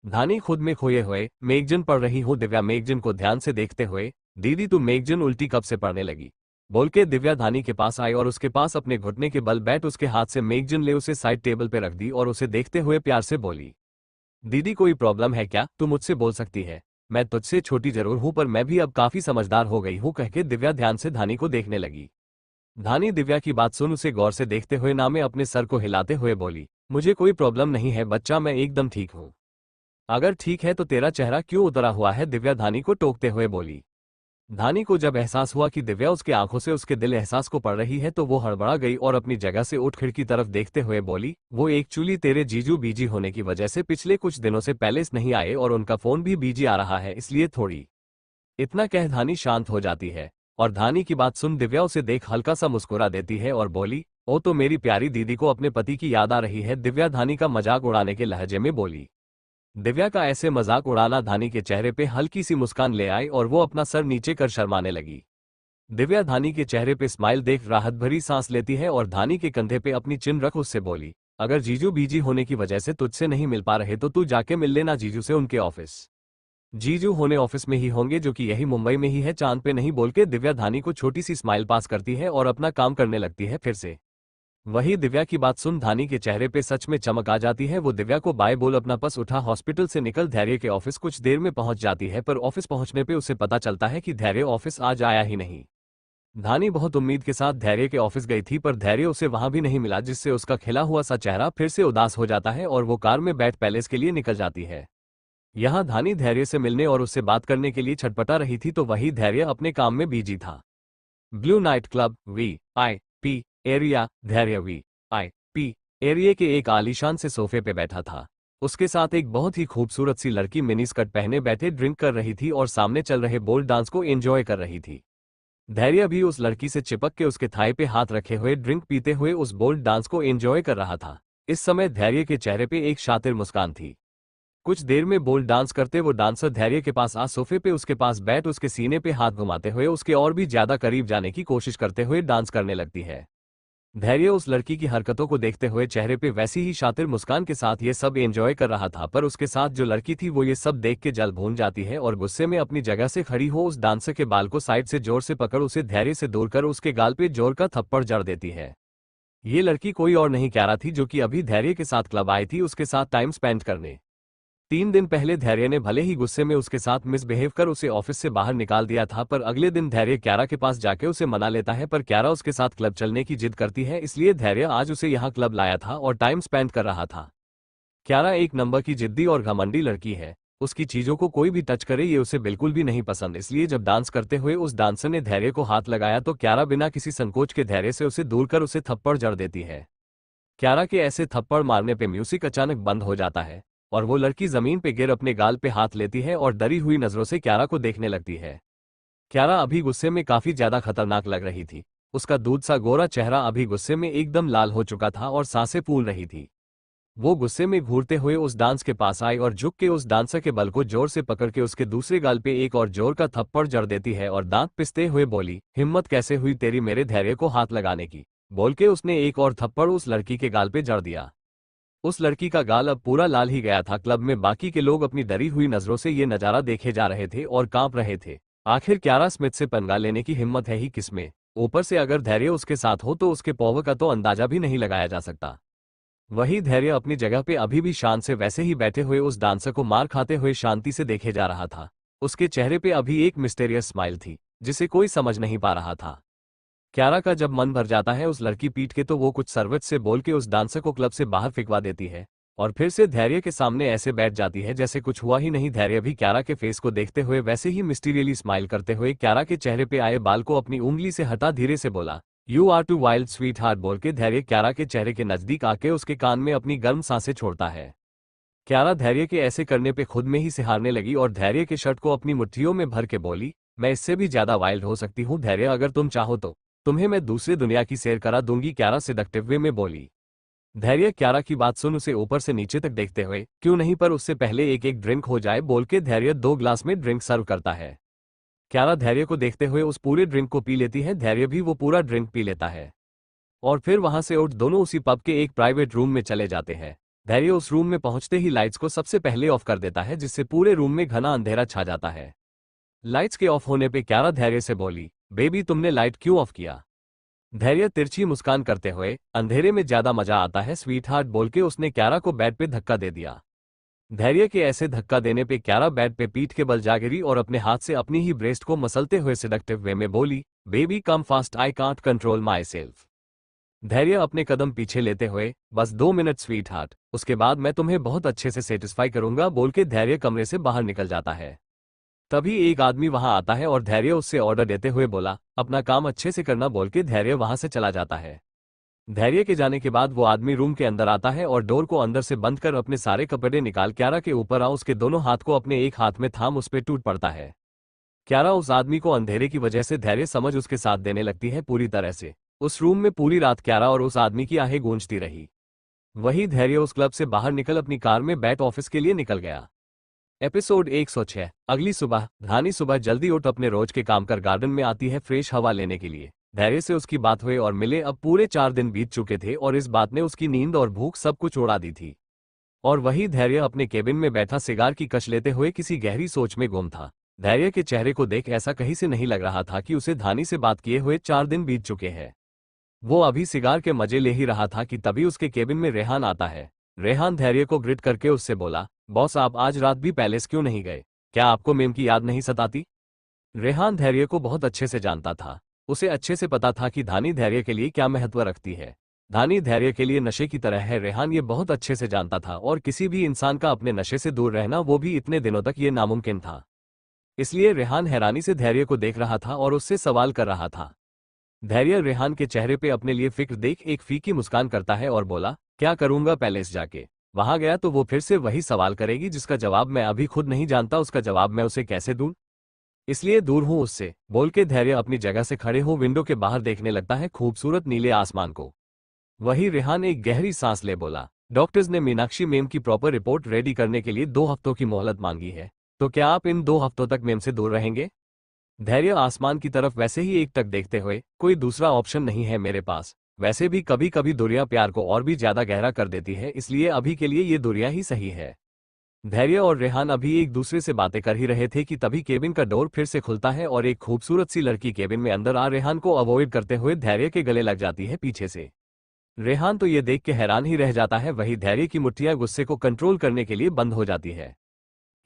धानी खुद में खोए हुए मैगजीन पढ़ रही हूँ। दिव्या मैगजीन को ध्यान से देखते हुए, दीदी तू मैगजीन उल्टी कब से पढ़ने लगी? बोल के दिव्या धानी के पास आई और उसके पास अपने घुटने के बल बैठ उसके हाथ से मैगजीन ले उसे साइड टेबल पे रख दी और उसे देखते हुए प्यार से बोली, दीदी कोई प्रॉब्लम है क्या? तू मुझसे बोल सकती है। मैं तुझसे छोटी जरूर हूं पर मैं भी अब काफी समझदार हो गई हूं, कहके दिव्या ध्यान से धानी को देखने लगी। धानी दिव्या की बात सुन उसे गौर से देखते हुए नामे अपने सर को हिलाते हुए बोली, मुझे कोई प्रॉब्लम नहीं है बच्चा, मैं एकदम ठीक हूं। अगर ठीक है तो तेरा चेहरा क्यों उतरा हुआ है? दिव्या धानी को टोकते हुए बोली। धानी को जब एहसास हुआ कि दिव्या उसके आंखों से उसके दिल एहसास को पढ़ रही है तो वो हड़बड़ा गई और अपनी जगह से उठ खिड़की तरफ देखते हुए बोली, वो एक्चुअली तेरे जीजू बीजी होने की वजह से पिछले कुछ दिनों से पैलेस नहीं आए और उनका फोन भी बीजी आ रहा है, इसलिए थोड़ी। इतना कह धानी शांत हो जाती है और धानी की बात सुन दिव्या उसे देख हल्का सा मुस्कुरा देती है और बोली, ओ तो मेरी प्यारी दीदी को अपने पति की याद आ रही है? दिव्या धानी का मजाक उड़ाने के लहजे में बोली। दिव्या का ऐसे मजाक उड़ाना धानी के चेहरे पे हल्की सी मुस्कान ले आई और वो अपना सर नीचे कर शर्माने लगी। दिव्या धानी के चेहरे पे स्माइल देख राहत भरी सांस लेती है और धानी के कंधे पे अपनी चिन रख उससे बोली, अगर जीजू बीजी होने की वजह से तुझसे नहीं मिल पा रहे तो तू जाके मिल लेना जीजू से उनके ऑफिस। जीजू होने ऑफिस में ही होंगे जो कि यही मुंबई में ही है, चांद पे नहीं। बोल के दिव्या धानी को छोटी सी स्माइल पास करती है और अपना काम करने लगती है फिर से। वही दिव्या की बात सुन धानी के चेहरे पे सच में चमक आ जाती है। वो दिव्या को बाय बोल अपना पर्स उठा हॉस्पिटल से निकल धैर्य के ऑफिस कुछ देर में पहुंच जाती है, पर ऑफिस पहुंचने पे उसे पता चलता है कि धैर्य ऑफिस आज आया ही नहीं। धानी बहुत उम्मीद के साथ धैर्य के ऑफिस गई थी पर धैर्य उसे वहां भी नहीं मिला, जिससे उसका खिला हुआ सा चेहरा फिर से उदास हो जाता है और वो कार में बैठ पैलेस के लिए निकल जाती है। यहाँ धानी धैर्य से मिलने और उससे बात करने के लिए छटपटा रही थी तो वही धैर्य अपने काम में बिजी था। Blue night club VIP area. धैर्य VIP एरिया के एक आलीशान से सोफे पे बैठा था। उसके साथ एक बहुत ही खूबसूरत सी लड़की मिनी स्कर्ट पहने बैठे ड्रिंक कर रही थी और सामने चल रहे बोल्ड डांस को एंजॉय कर रही थी। धैर्य भी उस लड़की से चिपक के उसके थाई पे हाथ रखे हुए ड्रिंक पीते हुए उस बोल्ड डांस को एंजॉय कर रहा था। इस समय धैर्य के चेहरे पे एक शातिर मुस्कान थी। कुछ देर में बोल्ड डांस करते वो डांसर धैर्य के पास आ सोफे पे उसके पास बैठ उसके सीने पे हाथ घुमाते हुए उसके और भी ज्यादा करीब जाने की कोशिश करते हुए डांस करने लगती है। धैर्य उस लड़की की हरकतों को देखते हुए चेहरे पे वैसी ही शातिर मुस्कान के साथ ये सब एंजॉय कर रहा था, पर उसके साथ जो लड़की थी वो ये सब देख के जल भून जाती है और गुस्से में अपनी जगह से खड़ी हो उस डांसर के बाल को साइड से जोर से पकड़ उसे धैर्य से दूर कर उसके गाल पे जोर का थप्पड़ जड़ देती है। ये लड़की कोई और नहीं क्यारा थी जो कि अभी धैर्य के साथ क्लब आई थी उसके साथ टाइम स्पेंड करने। 3 दिन पहले धैर्य ने भले ही गुस्से में उसके साथ मिसबिहेव कर उसे ऑफिस से बाहर निकाल दिया था, पर अगले दिन धैर्य क्यारा के पास जाके उसे मना लेता है, पर क्यारा उसके साथ क्लब चलने की जिद करती है, इसलिए धैर्य आज उसे यहाँ क्लब लाया था और टाइम स्पेंड कर रहा था। क्यारा एक नंबर की जिद्दी और घमंडी लड़की है। उसकी चीजों को कोई भी टच करे ये उसे बिल्कुल भी नहीं पसंद, इसलिए जब डांस करते हुए उस डांसर ने धैर्य को हाथ लगाया तो क्यारा बिना किसी संकोच के धैर्य से उसे दूर कर उसे थप्पड़ जड़ देती है। क्यारा के ऐसे थप्पड़ मारने पे म्यूजिक अचानक बंद हो जाता है और वो लड़की जमीन पे गिर अपने गाल पे हाथ लेती है और डरी हुई नजरों से क्यारा को देखने लगती है। क्यारा अभी गुस्से में काफी ज्यादा खतरनाक लग रही थी। उसका दूध सा गोरा चेहरा अभी गुस्से में एकदम लाल हो चुका था और सांसें फूल रही थी। वो गुस्से में घूरते हुए उस डांस के पास आई और झुक के उस डांसर के बल को जोर से पकड़ के उसके दूसरे गाल पे एक और जोर का थप्पड़ जड़ देती है और दांत पिसते हुए बोली, हिम्मत कैसे हुई तेरी मेरे धैर्य को हाथ लगाने की। बोल के उसने एक और थप्पड़ उस लड़की के गाल पे जड़ दिया। उस लड़की का गाल अब पूरा लाल ही गया था। क्लब में बाकी के लोग अपनी डरी हुई नजरों से ये नजारा देखे जा रहे थे और कांप रहे थे। आखिर क्यारा स्मिथ से पंगा लेने की हिम्मत है ही किसमें। ऊपर से अगर धैर्य उसके साथ हो तो उसके पॉवर का तो अंदाजा भी नहीं लगाया जा सकता। वही धैर्य अपनी जगह पे अभी भी शान से वैसे ही बैठे हुए उस डांसर को मार खाते हुए शांति से देखे जा रहा था। उसके चेहरे पे अभी एक मिस्टेरियस स्माइल थी जिसे कोई समझ नहीं पा रहा था। क्यारा का जब मन भर जाता है उस लड़की पीट के तो वो कुछ सर्वत से बोल के उस डांसर को क्लब से बाहर फिकवा देती है और फिर से धैर्य के सामने ऐसे बैठ जाती है जैसे कुछ हुआ ही नहीं। धैर्य भी क्यारा के फेस को देखते हुए वैसे ही मिस्टीरियसली स्माइल करते हुए क्यारा के चेहरे पे आए बाल को अपनी उंगली से हटा धीरे से बोला, you are too wild sweetheart. बोल के धैर्य क्यारा के चेहरे के नजदीक आके उसके कान में अपनी गर्म सांसें छोड़ता है। क्यारा धैर्य के ऐसे करने पे खुद में ही सिहारने लगी और धैर्य के शर्ट को अपनी मुट्ठियों में भर के बोली, मैं इससे भी ज्यादा वाइल्ड हो सकती हूँ धैर्य, अगर तुम चाहो तो तुम्हें मैं दूसरी दुनिया की सैर करा दूंगी। क्यारा सेडक्टिव वे में बोली। धैर्य क्यारा की बात सुन उसे ऊपर से नीचे तक देखते हुए, क्यों नहीं पर उससे पहले एक एक ड्रिंक हो जाए बोल के धैर्य 2 ग्लास में ड्रिंक सर्व करता है। क्यारा धैर्य को देखते हुए उस पूरे ड्रिंक को पी लेती है। धैर्य भी वो पूरा ड्रिंक पी लेता है और फिर वहां से उठ दोनों उसी पब के एक प्राइवेट रूम में चले जाते हैं। धैर्य उस रूम में पहुंचते ही लाइट्स को सबसे पहले ऑफ कर देता है जिससे पूरे रूम में घना अंधेरा छा जाता है। लाइट्स के ऑफ होने पे क्यारा धैर्य से बोली, बेबी तुमने लाइट क्यों ऑफ किया। धैर्य तिरछी मुस्कान करते हुए, अंधेरे में ज्यादा मजा आता है स्वीट हार्ट बोल के उसने क्यारा को बेड पे धक्का दे दिया। धैर्य के ऐसे धक्का देने पे क्यारा बेड पे पीठ के बल जा गिरी और अपने हाथ से अपनी ही ब्रेस्ट को मसलते हुए सेडक्टिव वे में बोली, baby come fast I can't control my self. धैर्य अपने कदम पीछे लेते हुए, बस 2 मिनट स्वीट हार्ट, उसके बाद मैं तुम्हें बहुत अच्छे से सेटिस्फाई करूंगा बोल के धैर्य कमरे से बाहर निकल जाता है। तभी एक आदमी वहां आता है और धैर्य उससे ऑर्डर देते हुए बोला, अपना काम अच्छे से करना बोल के धैर्य वहां से चला जाता है। धैर्य के जाने के बाद वो आदमी रूम के अंदर आता है और डोर को अंदर से बंद कर अपने सारे कपड़े निकाल क्यारा के ऊपर आ उसके दोनों हाथ को अपने एक हाथ में थाम उस पे टूट पड़ता है। क्यारा उस आदमी को अंधेरे की वजह से धैर्य समझ उसके साथ देने लगती है पूरी तरह से। उस रूम में पूरी रात क्यारा और उस आदमी की आहें गूंजती रही। वही धैर्य उस क्लब से बाहर निकल अपनी कार में बैठ ऑफिस के लिए निकल गया। एपिसोड 106। अगली सुबह धानी सुबह जल्दी उठ अपने रोज के काम कर गार्डन में आती है फ्रेश हवा लेने के लिए। धैर्य से उसकी बात हुई और मिले। अब पूरे 4 दिन बीत चुके थे और इस बात ने उसकी नींद और भूख सब कुछ उड़ा दी थी। और वही धैर्य अपने केबिन में बैठा सिगार की कश लेते हुए किसी गहरी सोच में गुम था। धैर्य के चेहरे को देख ऐसा कहीं से नहीं लग रहा था कि उसे धानी से बात किए हुए 4 दिन बीत चुके हैं। वो अभी सिगार के मजे ले ही रहा था कि तभी उसके केबिन में रेहान आता है। रेहान धैर्य को ग्रिट करके उससे बोला, बॉस आप आज रात भी पैलेस क्यों नहीं गए, क्या आपको मेम की याद नहीं सताती। रेहान धैर्य को बहुत अच्छे से जानता था। उसे अच्छे से पता था कि धानी धैर्य के लिए क्या महत्व रखती है। धानी धैर्य के लिए नशे की तरह है। रेहान ये बहुत अच्छे से जानता था और किसी भी इंसान का अपने नशे से दूर रहना, वो भी इतने दिनों तक, ये नामुमकिन था। इसलिए रेहान हैरानी से धैर्य को देख रहा था और उससे सवाल कर रहा था। धैर्य रेहान के चेहरे पे अपने लिए फिक्र देख एक फीकी मुस्कान करता है और बोला, क्या करूंगा पैलेस जाके, वहां गया तो वो फिर से वही सवाल करेगी जिसका जवाब मैं अभी खुद नहीं जानता, उसका जवाब मैं उसे कैसे दूं, इसलिए दूर हूं उससे बोल के धैर्य अपनी जगह से खड़े हो विंडो के बाहर देखने लगता है खूबसूरत नीले आसमान को। वही रेहान एक गहरी सांस ले बोला, डॉक्टर्स ने मीनाक्षी मेम की प्रॉपर रिपोर्ट रेडी करने के लिए 2 हफ्तों की मोहलत मांगी है, तो क्या आप इन 2 हफ्तों तक मेम से दूर रहेंगे। धैर्य आसमान की तरफ वैसे ही एक टक देखते हुए, कोई दूसरा ऑप्शन नहीं है मेरे पास, वैसे भी कभी कभी दुनिया प्यार को और भी ज्यादा गहरा कर देती है, इसलिए अभी के लिए ये दुनिया ही सही है। धैर्य और रेहान अभी एक दूसरे से बातें कर ही रहे थे कि तभी केबिन का डोर फिर से खुलता है और एक खूबसूरत सी लड़की केबिन में अंदर आ रेहान को अवॉइड करते हुए धैर्य के गले लग जाती है पीछे से। रेहान तो ये देख के हैरान ही रह जाता है। वही धैर्य की मुट्ठियां गुस्से को कंट्रोल करने के लिए बंद हो जाती है।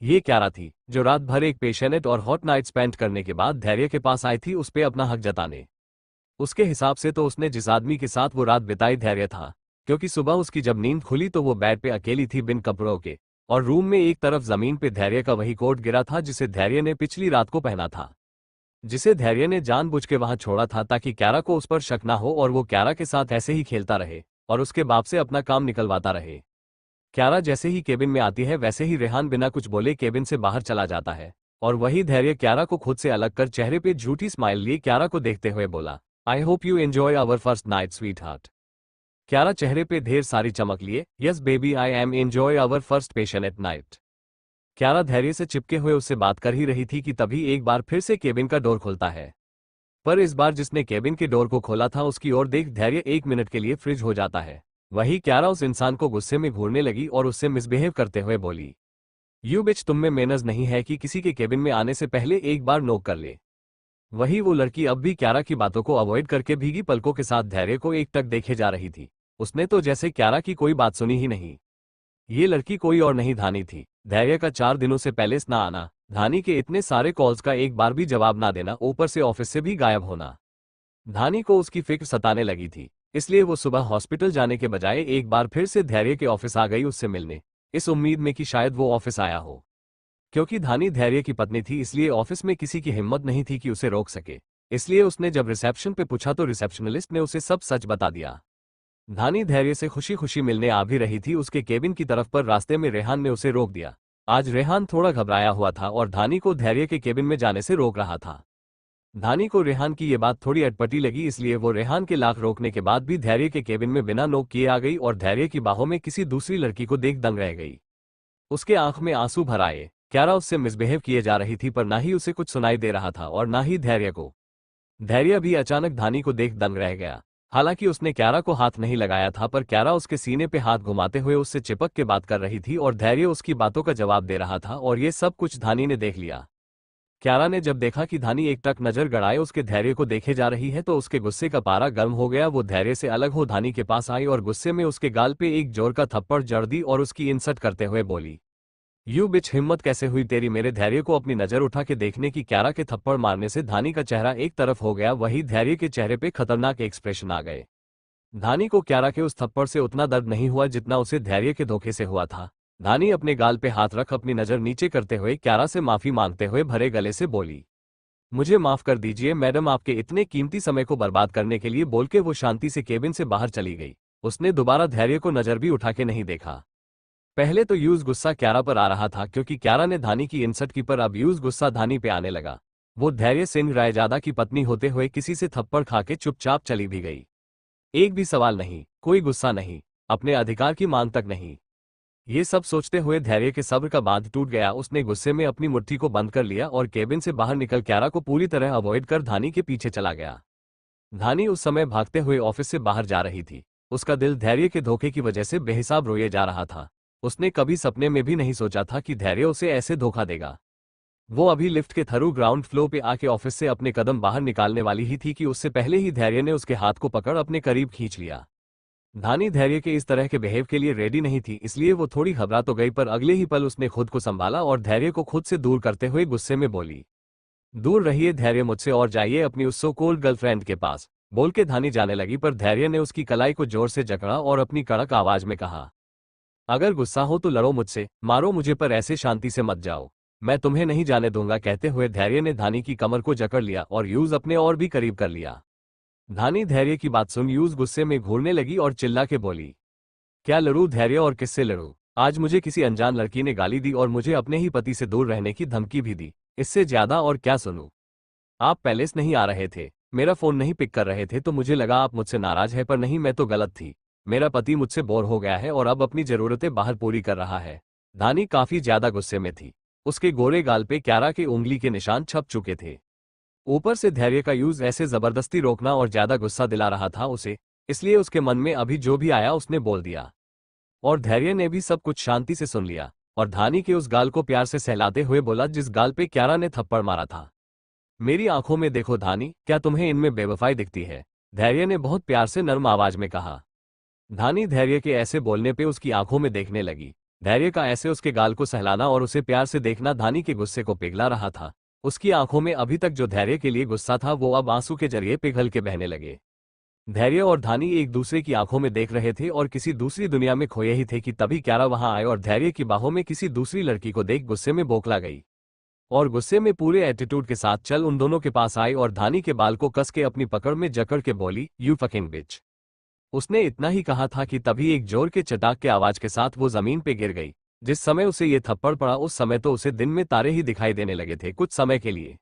ये क्यारा थी जो रात भर एक पेशेनेट और हॉट नाइट स्पेंड करने के बाद धैर्य के पास आई थी उस पे अपना हक जताने। उसके हिसाब से तो उसने जिस आदमी के साथ वो रात बिताई धैर्य था, क्योंकि सुबह उसकी जब नींद खुली तो वो बेड पे अकेली थी बिन कपड़ों के, और रूम में एक तरफ जमीन पे धैर्य का वही कोट गिरा था जिसे धैर्य ने पिछली रात को पहना था, जिसे धैर्य ने जानबूझ के वहां छोड़ा था ताकि क्यारा को उस पर शक ना हो और वो क्यारा के साथ ऐसे ही खेलता रहे। और उसके बाप से अपना काम निकलवाता रहे। क्यारा जैसे ही केबिन में आती है वैसे ही रेहान बिना कुछ बोले केबिन से बाहर चला जाता है और वही धैर्य क्यारा को खुद से अलग कर चेहरे पे झूठी स्माइल लिए क्यारा को देखते हुए बोला, I hope you enjoy our first night sweetheart. Kiara चेहरे पे ढेर सारी चमक लिए, yes baby I am enjoy our first passion at night. Kiara Dhairya से चिपके हुए उससे बात कर ही रही थी कि तभी एक बार फिर से केबिन का डोर खुलता है। पर इस बार जिसने केबिन के डोर को खोला था उसकी ओर देख धैर्य 1 मिनट के लिए फ्रीज हो जाता है। वही क्यारा उस इंसान को गुस्से में घूरने लगी और उससे मिसबिहेव करते हुए बोली, यू बिच, तुम में मैनर्स नहीं है कि किसी के केबिन में आने से पहले एक बार नोक कर ले। वही वो लड़की अब भी क्यारा की बातों को अवॉइड करके भीगी पलकों के साथ धैर्य को एकटक देखे जा रही थी। उसने तो जैसे क्यारा की कोई बात सुनी ही नहीं। ये लड़की कोई और नहीं धानी थी। धैर्य का 4 दिनों से पैलेस ना आना, धानी के इतने सारे कॉल्स का एक बार भी जवाब ना देना, ऊपर से ऑफिस से भी गायब होना। धानी को उसकी फिक्र सताने लगी थी, इसलिए वो सुबह हॉस्पिटल जाने के बजाय एक बार फिर से धैर्य के ऑफिस आ गई उससे मिलने, इस उम्मीद में कि शायद वो ऑफिस आया हो। क्योंकि धानी धैर्य की पत्नी थी इसलिए ऑफिस में किसी की हिम्मत नहीं थी कि उसे रोक सके। इसलिए उसने जब रिसेप्शन पे पूछा तो रिसेप्शनलिस्ट ने उसे सब सच बता दिया। धानी धैर्य से खुशी खुशी मिलने आ भी रही थी उसके केबिन की तरफ, पर रास्ते में रेहान ने उसे रोक दिया। आज रेहान थोड़ा घबराया हुआ था और धानी को धैर्य के केबिन में जाने से रोक रहा था। धानी को रेहान की ये बात थोड़ी अटपटी लगी, इसलिए वो रेहान के लाख रोकने के बाद भी धैर्य के केबिन में बिना नोक किए आ गई और धैर्य की बाहों में किसी दूसरी लड़की को देख दंग रह गई। उसके आंख में आंसू भर आए। क्यारा उससे मिसबिहेव किए जा रही थी पर ना ही उसे कुछ सुनाई दे रहा था और ना ही धैर्य को। धैर्य भी अचानक धानी को देख दंग रह गया। हालांकि उसने क्यारा को हाथ नहीं लगाया था, पर क्यारा उसके सीने पे हाथ घुमाते हुए उससे चिपक के बात कर रही थी और धैर्य उसकी बातों का जवाब दे रहा था और ये सब कुछ धानी ने देख लिया। क्यारा ने जब देखा कि धानी एकटक नजर गड़ाए उसके धैर्य को देखे जा रही है तो उसके गुस्से का पारा गर्म हो गया। वो धैर्य से अलग हो धानी के पास आई और गुस्से में उसके गाल पे एक जोर का थप्पड़ जड़ दी और उसकी इंसल्ट करते हुए बोली, यू बिच, हिम्मत कैसे हुई तेरी मेरे धैर्य को अपनी नजर उठा के देखने की। क्यारा के थप्पड़ मारने से धानी का चेहरा एक तरफ हो गया, वही धैर्य के चेहरे पे खतरनाक एक्सप्रेशन आ गए। धानी को क्यारा के उस थप्पड़ से उतना दर्द नहीं हुआ जितना उसे धैर्य के धोखे से हुआ था। धानी अपने गाल पे हाथ रख अपनी नजर नीचे करते हुए क्यारा से माफी मांगते हुए भरे गले से बोली, मुझे माफ कर दीजिए मैडम, आपके इतने कीमती समय को बर्बाद करने के लिए, बोल के वो शांति से केबिन से बाहर चली गई। उसने दोबारा धैर्य को नजर भी उठा के नहीं देखा। पहले तो यूज गुस्सा क्यारा पर आ रहा था क्योंकि क्यारा ने धानी की इंसल्ट की, पर अब यूज गुस्सा धानी पे आने लगा। वो धैर्य सिंह रायजादा की पत्नी होते हुए किसी से थप्पड़ खा के चुपचाप चली भी गई। एक भी सवाल नहीं, कोई गुस्सा नहीं, अपने अधिकार की मांग तक नहीं। ये सब सोचते हुए धैर्य के सब्र का बांध टूट गया। उसने गुस्से में अपनी मुट्ठी को बंद कर लिया और केबिन से बाहर निकल क्यारा को पूरी तरह अवॉइड कर धानी के पीछे चला गया। धानी उस समय भागते हुए ऑफिस से बाहर जा रही थी। उसका दिल धैर्य के धोखे की वजह से बेहिसाब रोए जा रहा था। उसने कभी सपने में भी नहीं सोचा था कि धैर्य उसे ऐसे धोखा देगा। वो अभी लिफ्ट के थ्रू ग्राउंड फ्लोर पे आके ऑफिस से अपने कदम बाहर निकालने वाली ही थी कि उससे पहले ही धैर्य ने उसके हाथ को पकड़ अपने करीब खींच लिया। धानी धैर्य के इस तरह के बिहेव के लिए रेडी नहीं थी, इसलिए वो थोड़ी घबरा तो गई, पर अगले ही पल उसने खुद को संभाला और धैर्य को खुद से दूर करते हुए गुस्से में बोली, दूर रहिए धैर्य मुझसे और जाइए अपनी उस सो कोल्ड गर्लफ्रेंड के पास। बोल के धानी जाने लगी, पर धैर्य ने उसकी कलाई को जोर से जकड़ा और अपनी कड़क आवाज में कहा, अगर गुस्सा हो तो लड़ो मुझसे, मारो मुझे, पर ऐसे शांति से मत जाओ, मैं तुम्हें नहीं जाने दूंगा। कहते हुए धैर्य ने धानी की कमर को जकड़ लिया और यूज अपने और भी करीब कर लिया। धानी धैर्य की बात सुन यूज गुस्से में घूरने लगी और चिल्ला के बोली, क्या लड़ूं धैर्य, और किससे लड़ूं? आज मुझे किसी अनजान लड़की ने गाली दी और मुझे अपने ही पति से दूर रहने की धमकी भी दी। इससे ज्यादा और क्या सुनूं? आप पैलेस नहीं आ रहे थे, मेरा फोन नहीं पिक कर रहे थे तो मुझे लगा आप मुझसे नाराज है, पर नहीं, मैं तो गलत थी। मेरा पति मुझसे बोर हो गया है और अब अपनी जरूरतें बाहर पूरी कर रहा है। धानी काफी ज्यादा गुस्से में थी। उसके गोरे गाल पे क्यारा के उंगली के निशान छप चुके थे। ऊपर से धैर्य का यूज ऐसे जबरदस्ती रोकना और ज्यादा गुस्सा दिला रहा था उसे, इसलिए उसके मन में अभी जो भी आया उसने बोल दिया और धैर्य ने भी सब कुछ शांति से सुन लिया और धानी के उस गाल को प्यार से सहलाते हुए बोला जिस गाल पे क्यारा ने थप्पड़ मारा था। मेरी आंखों में देखो धानी, क्या तुम्हें इनमें बेवफाई दिखती है? धैर्य ने बहुत प्यार से नर्म आवाज में कहा। धानी धैर्य के ऐसे बोलने पे उसकी आंखों में देखने लगी। धैर्य का ऐसे उसके गाल को सहलाना और उसे प्यार से देखना धानी के गुस्से को पिघला रहा था। उसकी आंखों में अभी तक जो धैर्य के लिए गुस्सा था वो अब आंसू के जरिए पिघल के बहने लगे। धैर्य और धानी एक दूसरे की आंखों में देख रहे थे और किसी दूसरी दुनिया में खोए ही थे कि तभी क्यारा वहां आए और धैर्य की बाहों में किसी दूसरी लड़की को देख गुस्से में बौखला गई और गुस्से में पूरे एटीट्यूड के साथ चल उन दोनों के पास आई और धानी के बाल को कस के अपनी पकड़ में जकड़ के बोली, यू फकिंग बिच। उसने इतना ही कहा था कि तभी एक जोर के चटाक के आवाज के साथ वो जमीन पे गिर गई। जिस समय उसे ये थप्पड़ पड़ा उस समय तो उसे दिन में तारे ही दिखाई देने लगे थे कुछ समय के लिए।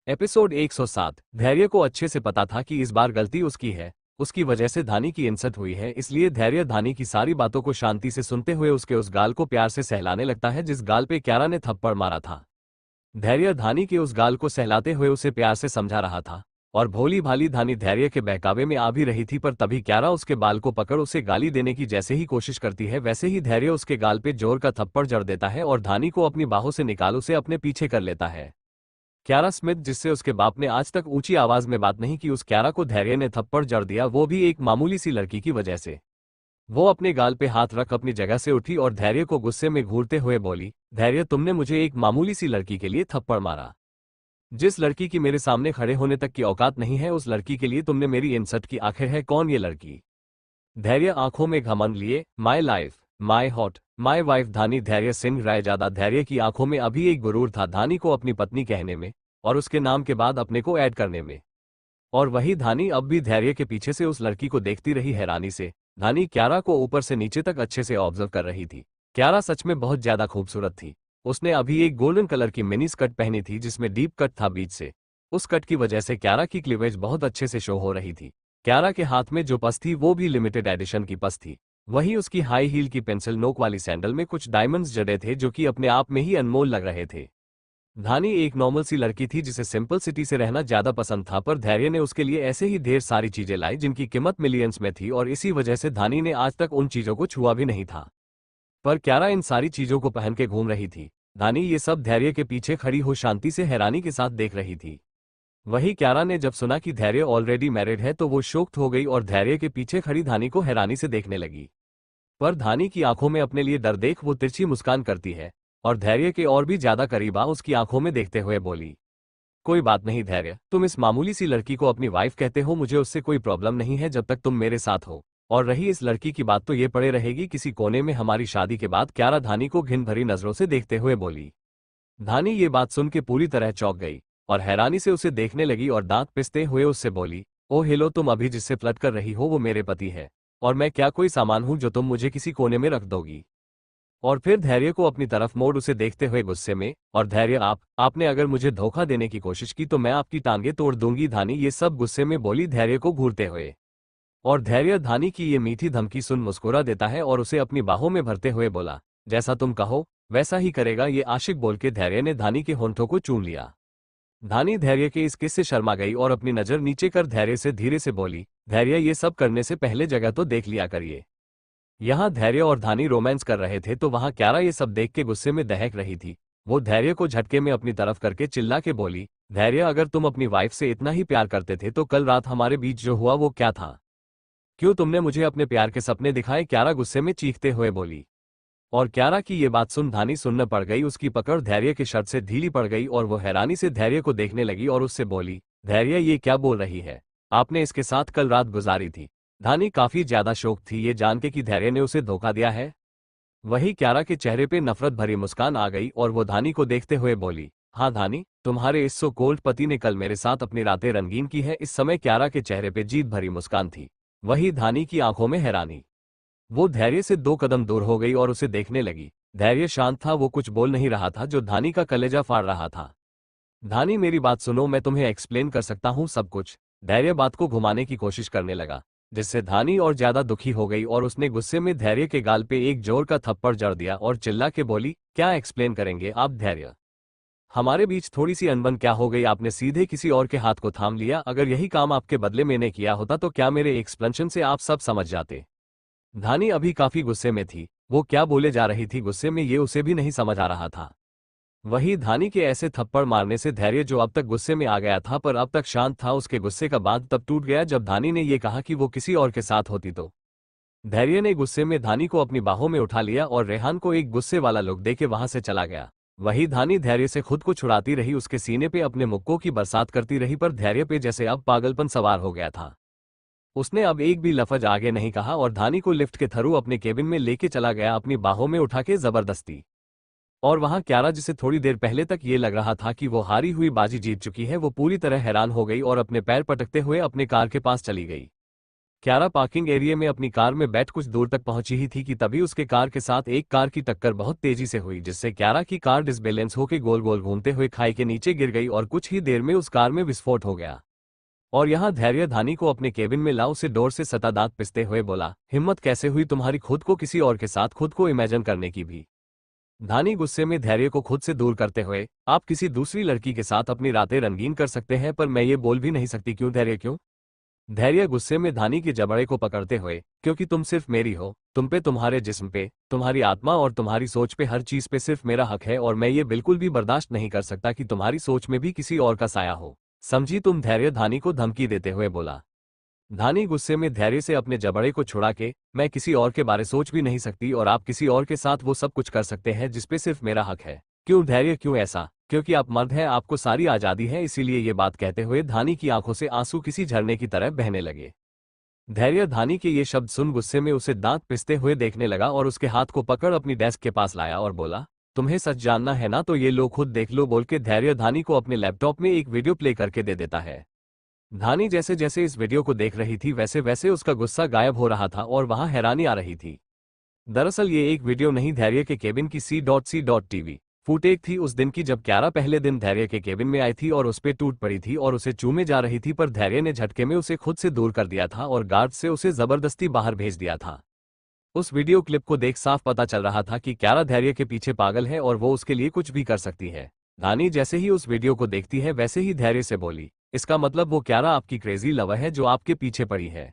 एपिसोड 107। धैर्य को अच्छे से पता था कि इस बार गलती उसकी है, उसकी वजह से धानी की इंसल्ट हुई है, इसलिए धैर्य धानी की सारी बातों को शांति से सुनते हुए उसके उस गाल को प्यार से सहलाने लगता है जिस गाल पे क्यारा ने थप्पड़ मारा था। धैर्य धानी के उस गाल को सहलाते हुए उसे प्यार से समझा रहा था और भोली भाली धानी धैर्य के बहकावे में आ भी रही थी, पर तभी क्यारा उसके बाल को पकड़ उसे गाली देने की जैसे ही कोशिश करती है वैसे ही धैर्य उसके गाल पे जोर का थप्पड़ जड़ देता है और धानी को अपनी बाहों से निकाल उसे अपने पीछे कर लेता है। क्यारा स्मिथ, जिससे उसके बाप ने आज तक ऊंची आवाज में बात नहीं की, उस क्यारा को धैर्य ने थप्पड़ जड़ दिया, वो भी एक मामूली सी लड़की की वजह से। वो अपने गाल पे हाथ रख अपनी जगह से उठी और धैर्य को गुस्से में घूरते हुए बोली, धैर्य तुमने मुझे एक मामूली सी लड़की के लिए थप्पड़ मारा। जिस लड़की की मेरे सामने खड़े होने तक की औकात नहीं है उस लड़की के लिए तुमने मेरी इंसल्ट की। आखिर है कौन ये लड़की? धैर्य आंखों में घमंड लिए, my life, my hot, my wife Dhani Dhairya Singh Raizada. धैर्य की आंखों में अभी एक गुरूर था धानी को अपनी पत्नी कहने में और उसके नाम के बाद अपने को ऐड करने में। और वही धानी अब भी धैर्य के पीछे से उस लड़की को देखती रही हैरानी से। धानी क्यारा को ऊपर से नीचे तक अच्छे से ऑब्जर्व कर रही थी। क्यारा सच में बहुत ज्यादा खूबसूरत थी। उसने अभी एक गोल्डन कलर की मिनी स्कर्ट पहनी थी जिसमें डीप कट था बीच से। उस कट की वजह से क्यारा की क्लीवेज बहुत अच्छे से शो हो रही थी। क्यारा के हाथ में जो पस थी वो भी लिमिटेड एडिशन की पस थी। वहीं उसकी हाई हील की पेंसिल नोक वाली सैंडल में कुछ डायमंड्स जड़े थे जो कि अपने आप में ही अनमोल लग रहे थे। धानी एक नॉर्मल सी लड़की थी जिसे सिंपल सिटी से रहना ज्यादा पसंद था, पर धैर्य ने उसके लिए ऐसे ही ढेर सारी चीजें लाई जिनकी कीमत मिलियंस में थी और इसी वजह से धानी ने आज तक उन चीजों को छुआ भी नहीं था। पर क्यारा इन सारी चीजों को पहन के घूम रही थी। धानी ये सब धैर्य के पीछे खड़ी हो शांति से हैरानी के साथ देख रही थी। वही क्यारा ने जब सुना कि धैर्य ऑलरेडी मैरिड है तो वो शॉक्ड हो गई और धैर्य के पीछे खड़ी धानी को हैरानी से देखने लगी। पर धानी की आंखों में अपने लिए डर देख वो तिरछी मुस्कान करती है और धैर्य के और भी ज्यादा करीब आ उसकी आंखों में देखते हुए बोली, कोई बात नहीं धैर्य, तुम इस मामूली सी लड़की को अपनी वाइफ कहते हो, मुझे उससे कोई प्रॉब्लम नहीं है जब तक तुम मेरे साथ हो। और रही इस लड़की की बात तो ये पड़े रहेगी किसी कोने में हमारी शादी के बाद। क्यारा धानी को घिन भरी नजरों से देखते हुए बोली। धानी ये बात सुन के पूरी तरह चौंक गई और हैरानी से उसे देखने लगी और दांत पिसते हुए उससे बोली, ओ हेलो, तुम अभी जिससे फ्लर्ट कर रही हो वो मेरे पति है और मैं क्या कोई सामान हूं जो तुम मुझे किसी कोने में रख दोगी? और फिर धैर्य को अपनी तरफ मोड़ उसे देखते हुए गुस्से में, और धैर्य आपने अगर मुझे धोखा देने की कोशिश की तो मैं आपकी टांगे तोड़ दूंगी। धानी ये सब गुस्से में बोली धैर्य को घूरते हुए। और धैर्य धानी की ये मीठी धमकी सुन मुस्कुरा देता है और उसे अपनी बाहों में भरते हुए बोला, जैसा तुम कहो वैसा ही करेगा। ये आशिक बोल के धैर्य ने धानी के होंठों को चूम लिया। धानी धैर्य के इस किस्से शर्मा गई और अपनी नजर नीचे कर धैर्य से धीरे से बोली, धैर्य ये सब करने से पहले जगह तो देख लिया करिए। यहाँ धैर्य और धानी रोमांस कर रहे थे तो वहां क्यारा ये सब देख के गुस्से में दहक रही थी। वो धैर्य को झटके में अपनी तरफ करके चिल्ला के बोली, धैर्य अगर तुम अपनी वाइफ से इतना ही प्यार करते थे तो कल रात हमारे बीच जो हुआ वो क्या था? क्यों तुमने मुझे अपने प्यार के सपने दिखाए? क्यारा गुस्से में चीखते हुए बोली। और क्यारा की ये बात सुन धानी सुनने पड़ गई। उसकी पकड़ धैर्य के शर्ट से ढीली पड़ गई और वो हैरानी से धैर्य को देखने लगी और उससे बोली, धैर्य ये क्या बोल रही है? आपने इसके साथ कल रात गुजारी थी। धानी काफी ज्यादा शौक थी ये जान के कि धैर्य ने उसे धोखा दिया है। वही क्यारा के चेहरे पे नफरत भरी मुस्कान आ गई और वो धानी को देखते हुए बोली, हाँ धानी, तुम्हारे इस सो कोल्ड पति ने कल मेरे साथ अपनी रातें रंगीन की है। इस समय क्यारा के चेहरे पे जीत भरी मुस्कान थी, वही धानी की आंखों में हैरानी। वो धैर्य से 2 कदम दूर हो गई और उसे देखने लगी। धैर्य शांत था, वो कुछ बोल नहीं रहा था जो धानी का कलेजा फाड़ रहा था। धानी मेरी बात सुनो, मैं तुम्हें एक्सप्लेन कर सकता हूँ सब कुछ। धैर्य बात को घुमाने की कोशिश करने लगा जिससे धानी और ज्यादा दुखी हो गई और उसने गुस्से में धैर्य के गाल पे एक जोर का थप्पड़ जड़ दिया और चिल्ला के बोली, क्या एक्सप्लेन करेंगे आप धैर्य? हमारे बीच थोड़ी सी अनबन क्या हो गई? आपने सीधे किसी और के हाथ को थाम लिया। अगर यही काम आपके बदले मैंने किया होता तो क्या मेरे एक्सप्लेनेशन से आप सब समझ जाते? धानी अभी काफी गुस्से में थी। वो क्या बोले जा रही थी गुस्से में ये उसे भी नहीं समझ आ रहा था। वही धानी के ऐसे थप्पड़ मारने से धैर्य जो अब तक गुस्से में आ गया था पर अब तक शांत था, उसके गुस्से का बांध तब टूट गया जब धानी ने ये कहा कि वो किसी और के साथ होती तो। धैर्य ने गुस्से में धानी को अपनी बाहों में उठा लिया और रेहान को एक गुस्से वाला लुक देके वहां से चला गया। वही धानी धैर्य से खुद को छुड़ाती रही, उसके सीने पे अपने मुक्कों की बरसात करती रही पर धैर्य पे जैसे अब पागलपन सवार हो गया था। उसने अब एक भी लफ्ज आगे नहीं कहा और धानी को लिफ्ट के थ्रू अपने केबिन में लेके चला गया अपनी बाहों में उठा के जबरदस्ती। और वहां क्यारा, जिसे थोड़ी देर पहले तक ये लग रहा था कि वो हारी हुई बाजी जीत चुकी है, वो पूरी तरह हैरान हो गई और अपने पैर पटकते हुए अपने कार के पास चली गई। क्यारा पार्किंग एरिया में अपनी कार में बैठ कुछ दूर तक पहुंची ही थी कि तभी उसके कार के साथ एक कार की टक्कर बहुत तेजी से हुई, जिससे क्यारा की कार डिसबैलेंस होकर गोल गोल घूमते हुए खाई के नीचे गिर गई और कुछ ही देर में उस कार में विस्फोट हो गया। और यहाँ धैर्य धानी को अपने केबिन में ला उसे डोर से सटा दांत पिसते हुए बोला, हिम्मत कैसे हुई तुम्हारी खुद को किसी और के साथ खुद को इमेजिन करने की भी। धानी गुस्से में धैर्य को खुद से दूर करते हुए, आप किसी दूसरी लड़की के साथ अपनी रातें रंगीन कर सकते हैं पर मैं ये बोल भी नहीं सकती क्यों धैर्य क्यों। धैर्य गुस्से में धानी के जबड़े को पकड़ते हुए, क्योंकि तुम सिर्फ मेरी हो, तुम पे, तुम्हारे जिस्म पे, तुम्हारी आत्मा और तुम्हारी सोच पे, हर चीज पे सिर्फ मेरा हक है और मैं ये बिल्कुल भी बर्दाश्त नहीं कर सकता कि तुम्हारी सोच में भी किसी और का साया हो, समझी तुम। धैर्य धानी को धमकी देते हुए बोला। धानी गुस्से में धैर्य से अपने जबड़े को छुड़ा के, मैं किसी और के बारे सोच भी नहीं सकती और आप किसी और के साथ वो सब कुछ कर सकते हैं जिसपे सिर्फ मेरा हक है। क्यों धैर्य क्यों ऐसा, क्योंकि आप मर्द हैं, आपको सारी आजादी है, इसीलिए ये बात कहते हुए धानी की आंखों से आंसू किसी झरने की तरह बहने लगे। धैर्य धानी के ये शब्द सुन गुस्से में उसे दांत पिसते हुए देखने लगा और उसके हाथ को पकड़ अपनी डेस्क के पास लाया और बोला, तुम्हें सच जानना है ना तो ये लो खुद देख लो, बोल के धैर्य धानी को अपने लैपटॉप में एक वीडियो प्ले करके दे देता है। धानी जैसे जैसे इस वीडियो को देख रही थी वैसे वैसे उसका गुस्सा गायब हो रहा था और वहां हैरानी आ रही थी। दरअसल ये एक वीडियो नहीं, धैर्य के केबिन की C.C.TV फुटेज थी उस दिन की, जब क्यारा पहले दिन धैर्य के केबिन में आई थी और उस पे टूट पड़ी थी और उसे चूमे जा रही थी, पर धैर्य ने झटके में उसे खुद से दूर कर दिया था और गार्ड से उसे जबरदस्ती बाहर भेज दिया था। उस वीडियो क्लिप को देख साफ पता चल रहा था कि क्यारा धैर्य के पीछे पागल है और वो उसके लिए कुछ भी कर सकती है। धानी जैसे ही उस वीडियो को देखती है वैसे ही धैर्य से बोली, इसका मतलब वो क्यारा आपकी क्रेजी लवर है जो आपके पीछे पड़ी है।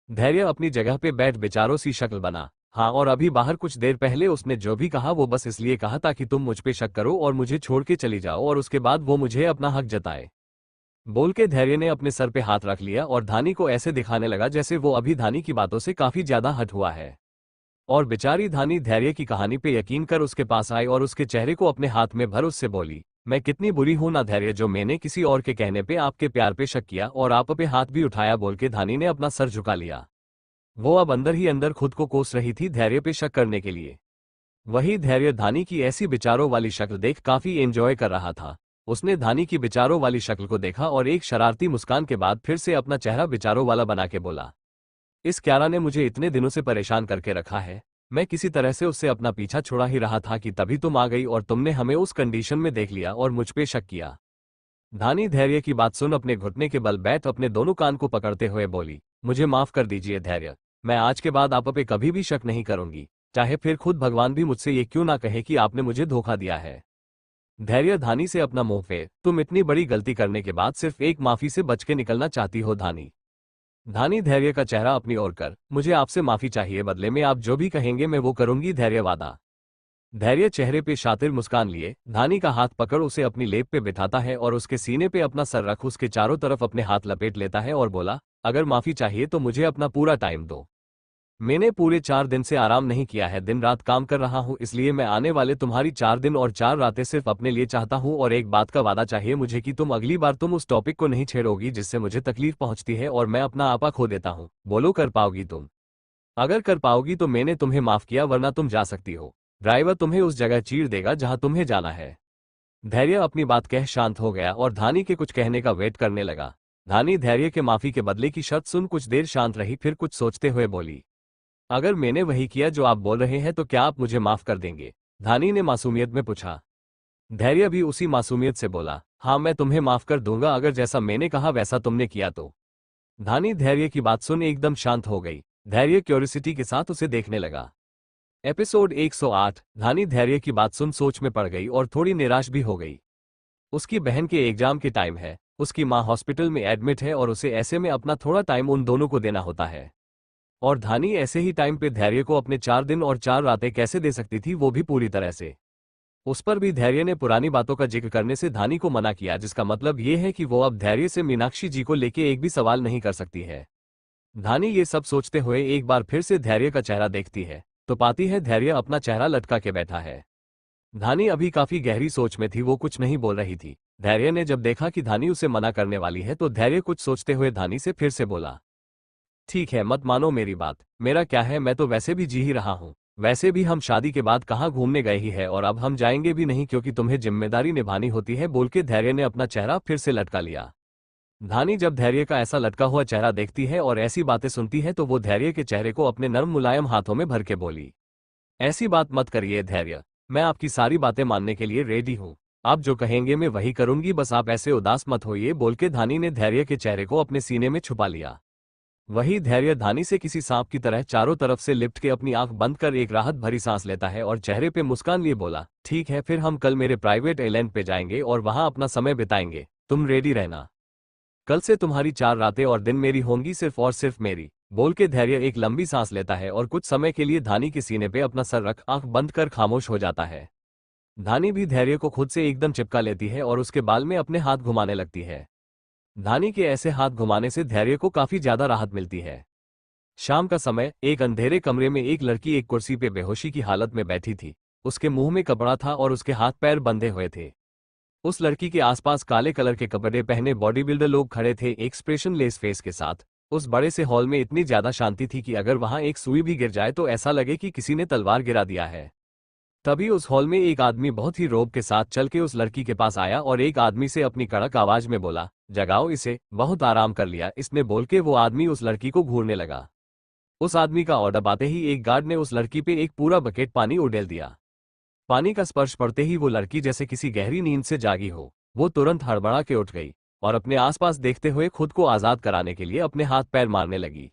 धैर्य अपनी जगह पे बैठ बेचारों सी शक्ल बना, हाँ, और अभी बाहर कुछ देर पहले उसने जो भी कहा वो बस इसलिए कहा ताकि तुम मुझ पे शक करो और मुझे छोड़ के चली जाओ और उसके बाद वो मुझे अपना हक जताए, बोल के धैर्य ने अपने सर पे हाथ रख लिया और धानी को ऐसे दिखाने लगा जैसे वो अभी धानी की बातों से काफी ज्यादा हट हुआ है। और बेचारी धानी धैर्य की कहानी पे यकीन कर उसके पास आई और उसके चेहरे को अपने हाथ में भर उससे बोली, मैं कितनी बुरी हूं ना धैर्य जो मैंने किसी और के कहने पे आपके प्यार पे शक किया और आप पे हाथ भी उठाया, बोल के धानी ने अपना सर झुका लिया। वो अब अंदर ही अंदर खुद को कोस रही थी धैर्य पे शक करने के लिए। वही धैर्य धानी की ऐसी विचारों वाली शक्ल देख काफी एंजॉय कर रहा था। उसने धानी की विचारों वाली शक्ल को देखा और एक शरारती मुस्कान के बाद फिर से अपना चेहरा विचारों वाला बना के बोला, इस क्यारा ने मुझे इतने दिनों से परेशान करके रखा है, मैं किसी तरह से उससे अपना पीछा छुड़ा ही रहा था कि तभी तुम आ गई और तुमने हमें उस कंडीशन में देख लिया और मुझ पे शक किया। धानी धैर्य की बात सुन अपने घुटने के बल बैठ अपने दोनों कान को पकड़ते हुए बोली, मुझे माफ कर दीजिए धैर्य, मैं आज के बाद आप पे कभी भी शक नहीं करूंगी, चाहे फिर खुद भगवान भी मुझसे ये क्यों ना कहे कि आपने मुझे धोखा दिया है। धैर्य धानी से अपना मुंह फेर, तुम इतनी बड़ी गलती करने के बाद सिर्फ एक माफी से बच के निकलना चाहती हो धानी। धानी धैर्य का चेहरा अपनी ओर कर, मुझे आपसे माफी चाहिए, बदले में आप जो भी कहेंगे मैं वो करूंगी धैर्य वादा। धैर्य चेहरे पे शातिर मुस्कान लिए धानी का हाथ पकड़ उसे अपनी लेप पे बिठाता है और उसके सीने पे अपना सर रख उसके चारों तरफ अपने हाथ लपेट लेता है और बोला, अगर माफी चाहिए तो मुझे अपना पूरा टाइम दो, मैंने पूरे 4 दिन से आराम नहीं किया है, दिन रात काम कर रहा हूँ, इसलिए मैं आने वाले तुम्हारी 4 दिन और 4 रातें सिर्फ अपने लिए चाहता हूँ और एक बात का वादा चाहिए मुझे कि तुम अगली बार तुम उस टॉपिक को नहीं छेड़ोगी जिससे मुझे तकलीफ पहुंचती है और मैं अपना आपा खो देता हूँ। बोलो कर पाओगी तुम? अगर कर पाओगी तो मैंने तुम्हें माफ किया, वरना तुम जा सकती हो, ड्राइवर तुम्हें उस जगह चीर देगा जहां तुम्हें जाना है। धैर्य अपनी बात कह शांत हो गया और धानी के कुछ कहने का वेट करने लगा। धानी धैर्य के माफी के बदले की शर्त सुन कुछ देर शांत रही, फिर कुछ सोचते हुए बोली, अगर मैंने वही किया जो आप बोल रहे हैं तो क्या आप मुझे माफ कर देंगे? धानी ने मासूमियत में पूछा। धैर्य भी उसी मासूमियत से बोला, हाँ मैं तुम्हें माफ कर दूंगा अगर जैसा मैंने कहा वैसा तुमने किया तो। धानी धैर्य की बात सुन एकदम शांत हो गई। धैर्य क्यूरियोसिटी के साथ उसे देखने लगा। एपिसोड 108। धानी धैर्य की बात सुन सोच में पड़ गई और थोड़ी निराश भी हो गई। उसकी बहन के एग्जाम के टाइम है, उसकी माँ हॉस्पिटल में एडमिट है और उसे ऐसे में अपना थोड़ा टाइम उन दोनों को देना होता है। और धानी ऐसे ही टाइम पे धैर्य को अपने 4 दिन और 4 रातें कैसे दे सकती थी, वो भी पूरी तरह से। उस पर भी धैर्य ने पुरानी बातों का जिक्र करने से धानी को मना किया, जिसका मतलब ये है कि वो अब धैर्य से मीनाक्षी जी को लेके एक भी सवाल नहीं कर सकती है। धानी ये सब सोचते हुए एक बार फिर से धैर्य का चेहरा देखती है तो पाती है धैर्य अपना चेहरा लटका के बैठा है। धानी अभी काफी गहरी सोच में थी, वो कुछ नहीं बोल रही थी। धैर्य ने जब देखा कि धानी उसे मना करने वाली है तो धैर्य कुछ सोचते हुए धानी से फिर से बोला, ठीक है मत मानो मेरी बात, मेरा क्या है, मैं तो वैसे भी जी ही रहा हूँ, वैसे भी हम शादी के बाद कहाँ घूमने गए ही है और अब हम जाएंगे भी नहीं क्योंकि तुम्हें जिम्मेदारी निभानी होती है, बोल के धैर्य ने अपना चेहरा फिर से लटका लिया। धानी जब धैर्य का ऐसा लटका हुआ चेहरा देखती है और ऐसी बातें सुनती है तो वो धैर्य के चेहरे को अपने नर्म मुलायम हाथों में भर के बोली, ऐसी बात मत करिए धैर्य, मैं आपकी सारी बातें मानने के लिए रेडी हूँ। आप जो कहेंगे मैं वही करूंगी, बस आप ऐसे उदास मत होइए। बोल के धानी ने धैर्य के चेहरे को अपने सीने में छुपा लिया। वही धैर्य धानी से किसी सांप की तरह चारों तरफ से लिपट के अपनी आंख बंद कर एक राहत भरी सांस लेता है और चेहरे पे मुस्कान लिए बोला, ठीक है, फिर हम कल मेरे प्राइवेट आइलैंड पे जाएंगे और वहां अपना समय बिताएंगे। तुम रेडी रहना। कल से तुम्हारी 4 रातें और दिन मेरी होंगी, सिर्फ और सिर्फ मेरी। बोल के धैर्य एक लंबी सांस लेता है और कुछ समय के लिए धानी के सीने पे अपना सर रख आंख बंद कर खामोश हो जाता है। धानी भी धैर्य को खुद से एकदम चिपका लेती है और उसके बाल में अपने हाथ घुमाने लगती है। धानी के ऐसे हाथ घुमाने से धैर्य को काफी ज्यादा राहत मिलती है। शाम का समय, एक अंधेरे कमरे में एक लड़की एक कुर्सी पे बेहोशी की हालत में बैठी थी। उसके मुंह में कपड़ा था और उसके हाथ पैर बंधे हुए थे। उस लड़की के आसपास काले कलर के कपड़े पहने बॉडी बिल्डर लोग खड़े थे, एक्सप्रेशन लेस फेस के साथ। उस बड़े से हॉल में इतनी ज्यादा शांति थी कि अगर वहां एक सुई भी गिर जाए तो ऐसा लगे कि किसी ने तलवार गिरा दिया है। तभी उस हॉल में एक आदमी बहुत ही रोब के साथ चल के उस लड़की के पास आया और एक आदमी से अपनी कड़क आवाज में बोला, जगाओ इसे, बहुत आराम कर लिया इसने। बोल के वो आदमी उस लड़की को घूरने लगा। उस आदमी का ऑर्डर आते ही एक गार्ड ने उस लड़की पे एक पूरा बकेट पानी उड़ेल दिया। पानी का स्पर्श पड़ते ही वो लड़की जैसे किसी गहरी नींद से जागी हो। वो तुरंत हड़बड़ा के उठ गई और अपने आसपास देखते हुए खुद को आजाद कराने के लिए अपने हाथ पैर मारने लगी।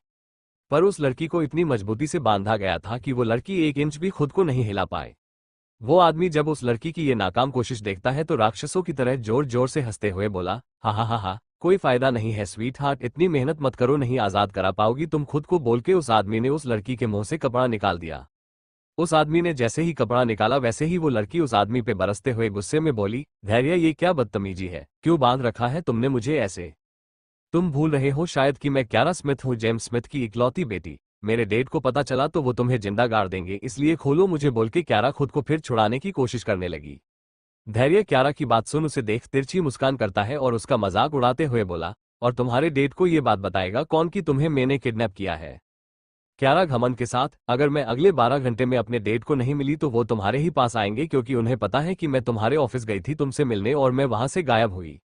पर उस लड़की को इतनी मजबूती से बांधा गया था कि वो लड़की 1 इंच भी खुद को नहीं हिला पाए। वो आदमी जब उस लड़की की ये नाकाम कोशिश देखता है तो राक्षसों की तरह जोर जोर से हंसते हुए बोला, हा हा हा हा, कोई फायदा नहीं है स्वीट हार्ट, इतनी मेहनत मत करो, नहीं आजाद करा पाओगी तुम खुद को। बोल के उस आदमी ने उस लड़की के मुंह से कपड़ा निकाल दिया। उस आदमी ने जैसे ही कपड़ा निकाला वैसे ही वो लड़की उस आदमी पे बरसते हुए गुस्से में बोली, धैर्य ये क्या बदतमीजी है, क्यों बांध रखा है तुमने मुझे ऐसे? तुम भूल रहे हो शायद कि मैं क्यारा स्मिथ हूँ, जेम्स स्मिथ की इकलौती बेटी। मेरे डेड को पता चला तो वो तुम्हें जिंदा गाड़ देंगे, इसलिए खोलो मुझे। बोल के क्यारा खुद को फिर छुड़ाने की कोशिश करने लगी। धैर्य क्यारा की बात सुन उसे देख तिरछी मुस्कान करता है और उसका मजाक उड़ाते हुए बोला, और तुम्हारे डेड को ये बात बताएगा कौन कि तुम्हें मैंने किडनैप किया है? क्यारा घमंड के साथ, अगर मैं अगले 12 घंटे में अपने डेड को नहीं मिली तो वो तुम्हारे ही पास आएंगे, क्योंकि उन्हें पता है कि मैं तुम्हारे ऑफिस गई थी तुमसे मिलने और मैं वहां से गायब हुई।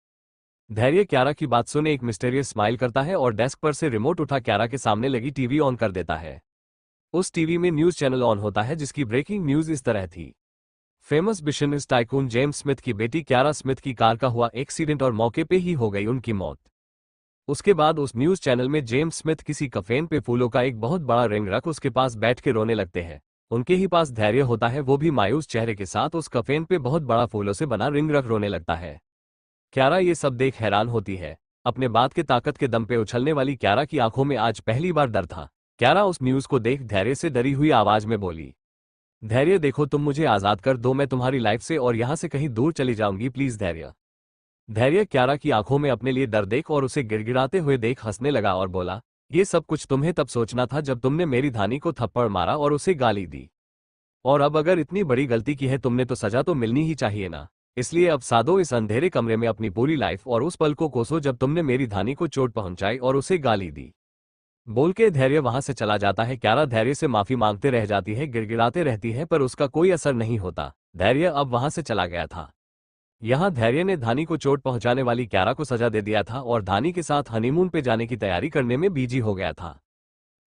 धैर्य क्यारा की बात सुने एक मिस्टीरियस स्माइल करता है और डेस्क पर से रिमोट उठा क्यारा के सामने लगी टीवी ऑन कर देता है। उस टीवी में न्यूज चैनल ऑन होता है जिसकी ब्रेकिंग न्यूज इस तरह थी, famous business tycoon James Smith की बेटी क्यारा स्मिथ की कार का हुआ एक्सीडेंट और मौके पे ही हो गई उनकी मौत। उसके बाद उस न्यूज चैनल में जेम्स स्मिथ किसी कफेन पे फूलों का एक बहुत बड़ा रिंग रख उसके पास बैठ के रोने लगते हैं। उनके ही पास धैर्य होता है, वो भी मायूस चेहरे के साथ उस कफेन पे बहुत बड़ा फूलों से बना रिंग रख रोने लगता है। क्यारा ये सब देख हैरान होती है। अपने बात के ताकत के दम पे उछलने वाली क्यारा की आंखों में आज पहली बार डर था। क्यारा उस न्यूज को देख धैर्य से डरी हुई आवाज में बोली, धैर्य देखो तुम मुझे आजाद कर दो, मैं तुम्हारी लाइफ से और यहां से कहीं दूर चली जाऊंगी, प्लीज धैर्य। धैर्य क्यारा की आंखों में अपने लिए डर देख और उसे गिड़गिड़ाते हुए देख हंसने लगा और बोला, ये सब कुछ तुम्हें तब सोचना था जब तुमने मेरी धानी को थप्पड़ मारा और उसे गाली दी। और अब अगर इतनी बड़ी गलती की है तुमने तो सजा तो मिलनी ही चाहिए ना। इसलिए अब सादो इस अंधेरे कमरे में अपनी पूरी लाइफ और उस पल को कोसो जब तुमने मेरी धानी को चोट पहुंचाई और उसे गाली दी। बोल के धैर्य वहां से चला जाता है। क्यारा धैर्य से माफी मांगते रह जाती है, गिड़गिड़ाते रहती है, पर उसका कोई असर नहीं होता। धैर्य अब वहां से चला गया था। यहाँ धैर्य ने धानी को चोट पहुंचाने वाली क्यारा को सजा दे दिया था और धानी के साथ हनीमून पे जाने की तैयारी करने में बिजी हो गया था।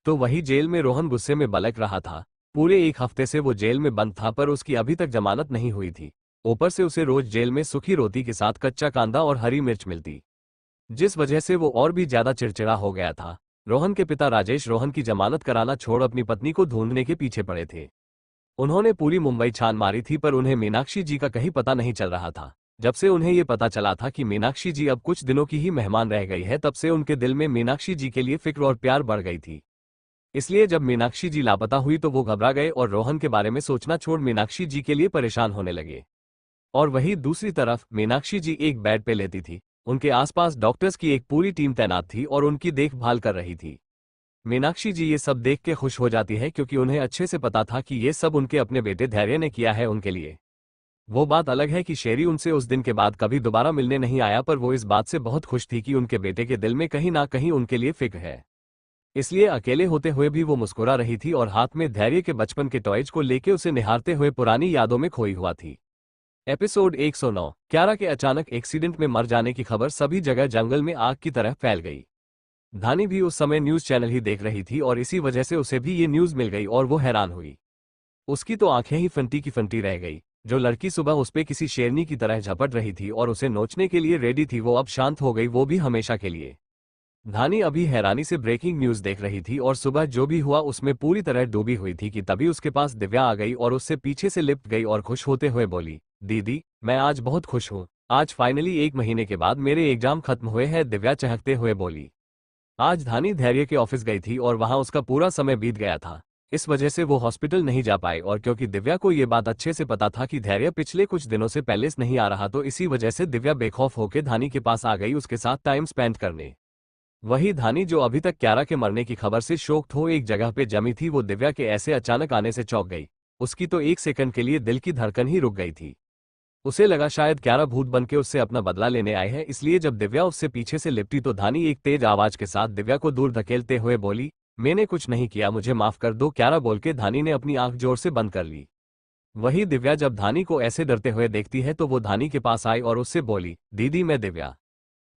तो वही जेल में रोहन गुस्से में बलक रहा था। पूरे 1 हफ्ते से वो जेल में बंद था पर उसकी अभी तक जमानत नहीं हुई थी। ऊपर से उसे रोज जेल में सूखी रोटी के साथ कच्चा कांदा और हरी मिर्च मिलती, जिस वजह से वो और भी ज्यादा चिड़चिड़ा हो गया था। रोहन के पिता राजेश रोहन की जमानत कराना छोड़ अपनी पत्नी को ढूंढने के पीछे पड़े थे। उन्होंने पूरी मुंबई छान मारी थी पर उन्हें मीनाक्षी जी का कहीं पता नहीं चल रहा था। जब से उन्हें ये पता चला था कि मीनाक्षी जी अब कुछ दिनों की ही मेहमान रह गई है, तब से उनके दिल में मीनाक्षी जी के लिए फिक्र और प्यार बढ़ गई थी। इसलिए जब मीनाक्षी जी लापता हुई तो वो घबरा गए और रोहन के बारे में सोचना छोड़ मीनाक्षी जी के लिए परेशान होने लगे। और वहीं दूसरी तरफ मीनाक्षी जी एक बेड पे लेती थी। उनके आसपास डॉक्टर्स की एक पूरी टीम तैनात थी और उनकी देखभाल कर रही थी। मीनाक्षी जी ये सब देख के खुश हो जाती है क्योंकि उन्हें अच्छे से पता था कि ये सब उनके अपने बेटे धैर्य ने किया है उनके लिए। वो बात अलग है कि शेरी उनसे उस दिन के बाद कभी दोबारा मिलने नहीं आया, पर वो इस बात से बहुत खुश थी कि उनके बेटे के दिल में कहीं ना कहीं उनके लिए फिक्र है। इसलिए अकेले होते हुए भी वो मुस्कुरा रही थी और हाथ में धैर्य के बचपन के टॉयज को लेके उसे निहारते हुए पुरानी यादों में खोई हुआ थी। एपिसोड 109। क्यारा के अचानक एक्सीडेंट में मर जाने की खबर सभी जगह जंगल में आग की तरह फैल गई। धानी भी उस समय न्यूज चैनल ही देख रही थी और इसी वजह से उसे भी ये न्यूज मिल गई और वो हैरान हुई। उसकी तो आंखें ही फंटी की फंटी रह गई। जो लड़की सुबह उस पे किसी शेरनी की तरह झपट रही थी और उसे नोचने के लिए रेडी थी, वो अब शांत हो गई, वो भी हमेशा के लिए। धानी अभी हैरानी से ब्रेकिंग न्यूज देख रही थी और सुबह जो भी हुआ उसमें पूरी तरह डूबी हुई थी कि तभी उसके पास दिव्या आ गई और उससे पीछे से लिपट गई और खुश होते हुए बोली, दीदी मैं आज बहुत खुश हूँ, आज फाइनली 1 महीने के बाद मेरे एग्जाम खत्म हुए हैं, दिव्या चहकते हुए बोली। आज धानी धैर्य के ऑफिस गई थी और वहां उसका पूरा समय बीत गया था। इस वजह से वो हॉस्पिटल नहीं जा पाई और क्योंकि दिव्या को ये बात अच्छे से पता था कि धैर्य पिछले कुछ दिनों से पैलेस नहीं आ रहा, तो इसी वजह से दिव्या बेखौफ होकर धानी के पास आ गई उसके साथ टाइम स्पेंड करने। वही धानी जो अभी तक क्यारा के मरने की खबर से शोक्ड हो एक जगह पे जमी थी, वो दिव्या के ऐसे अचानक आने से चौंक गई। उसकी तो 1 सेकंड के लिए दिल की धड़कन ही रुक गई थी। उसे लगा शायद क्यारा भूत बनके उससे अपना बदला लेने आए हैं, इसलिए जब दिव्या उससे पीछे से लिपटी तो धानी एक तेज आवाज के साथ दिव्या को दूर धकेलते हुए बोली, मैंने कुछ नहीं किया, मुझे माफ कर दो। क्यारा बोल के धानी ने अपनी आंख जोर से बंद कर ली। वही दिव्या जब धानी को ऐसे डरते हुए देखती है तो वो धानी के पास आई और उससे बोली, दीदी मैं दिव्या।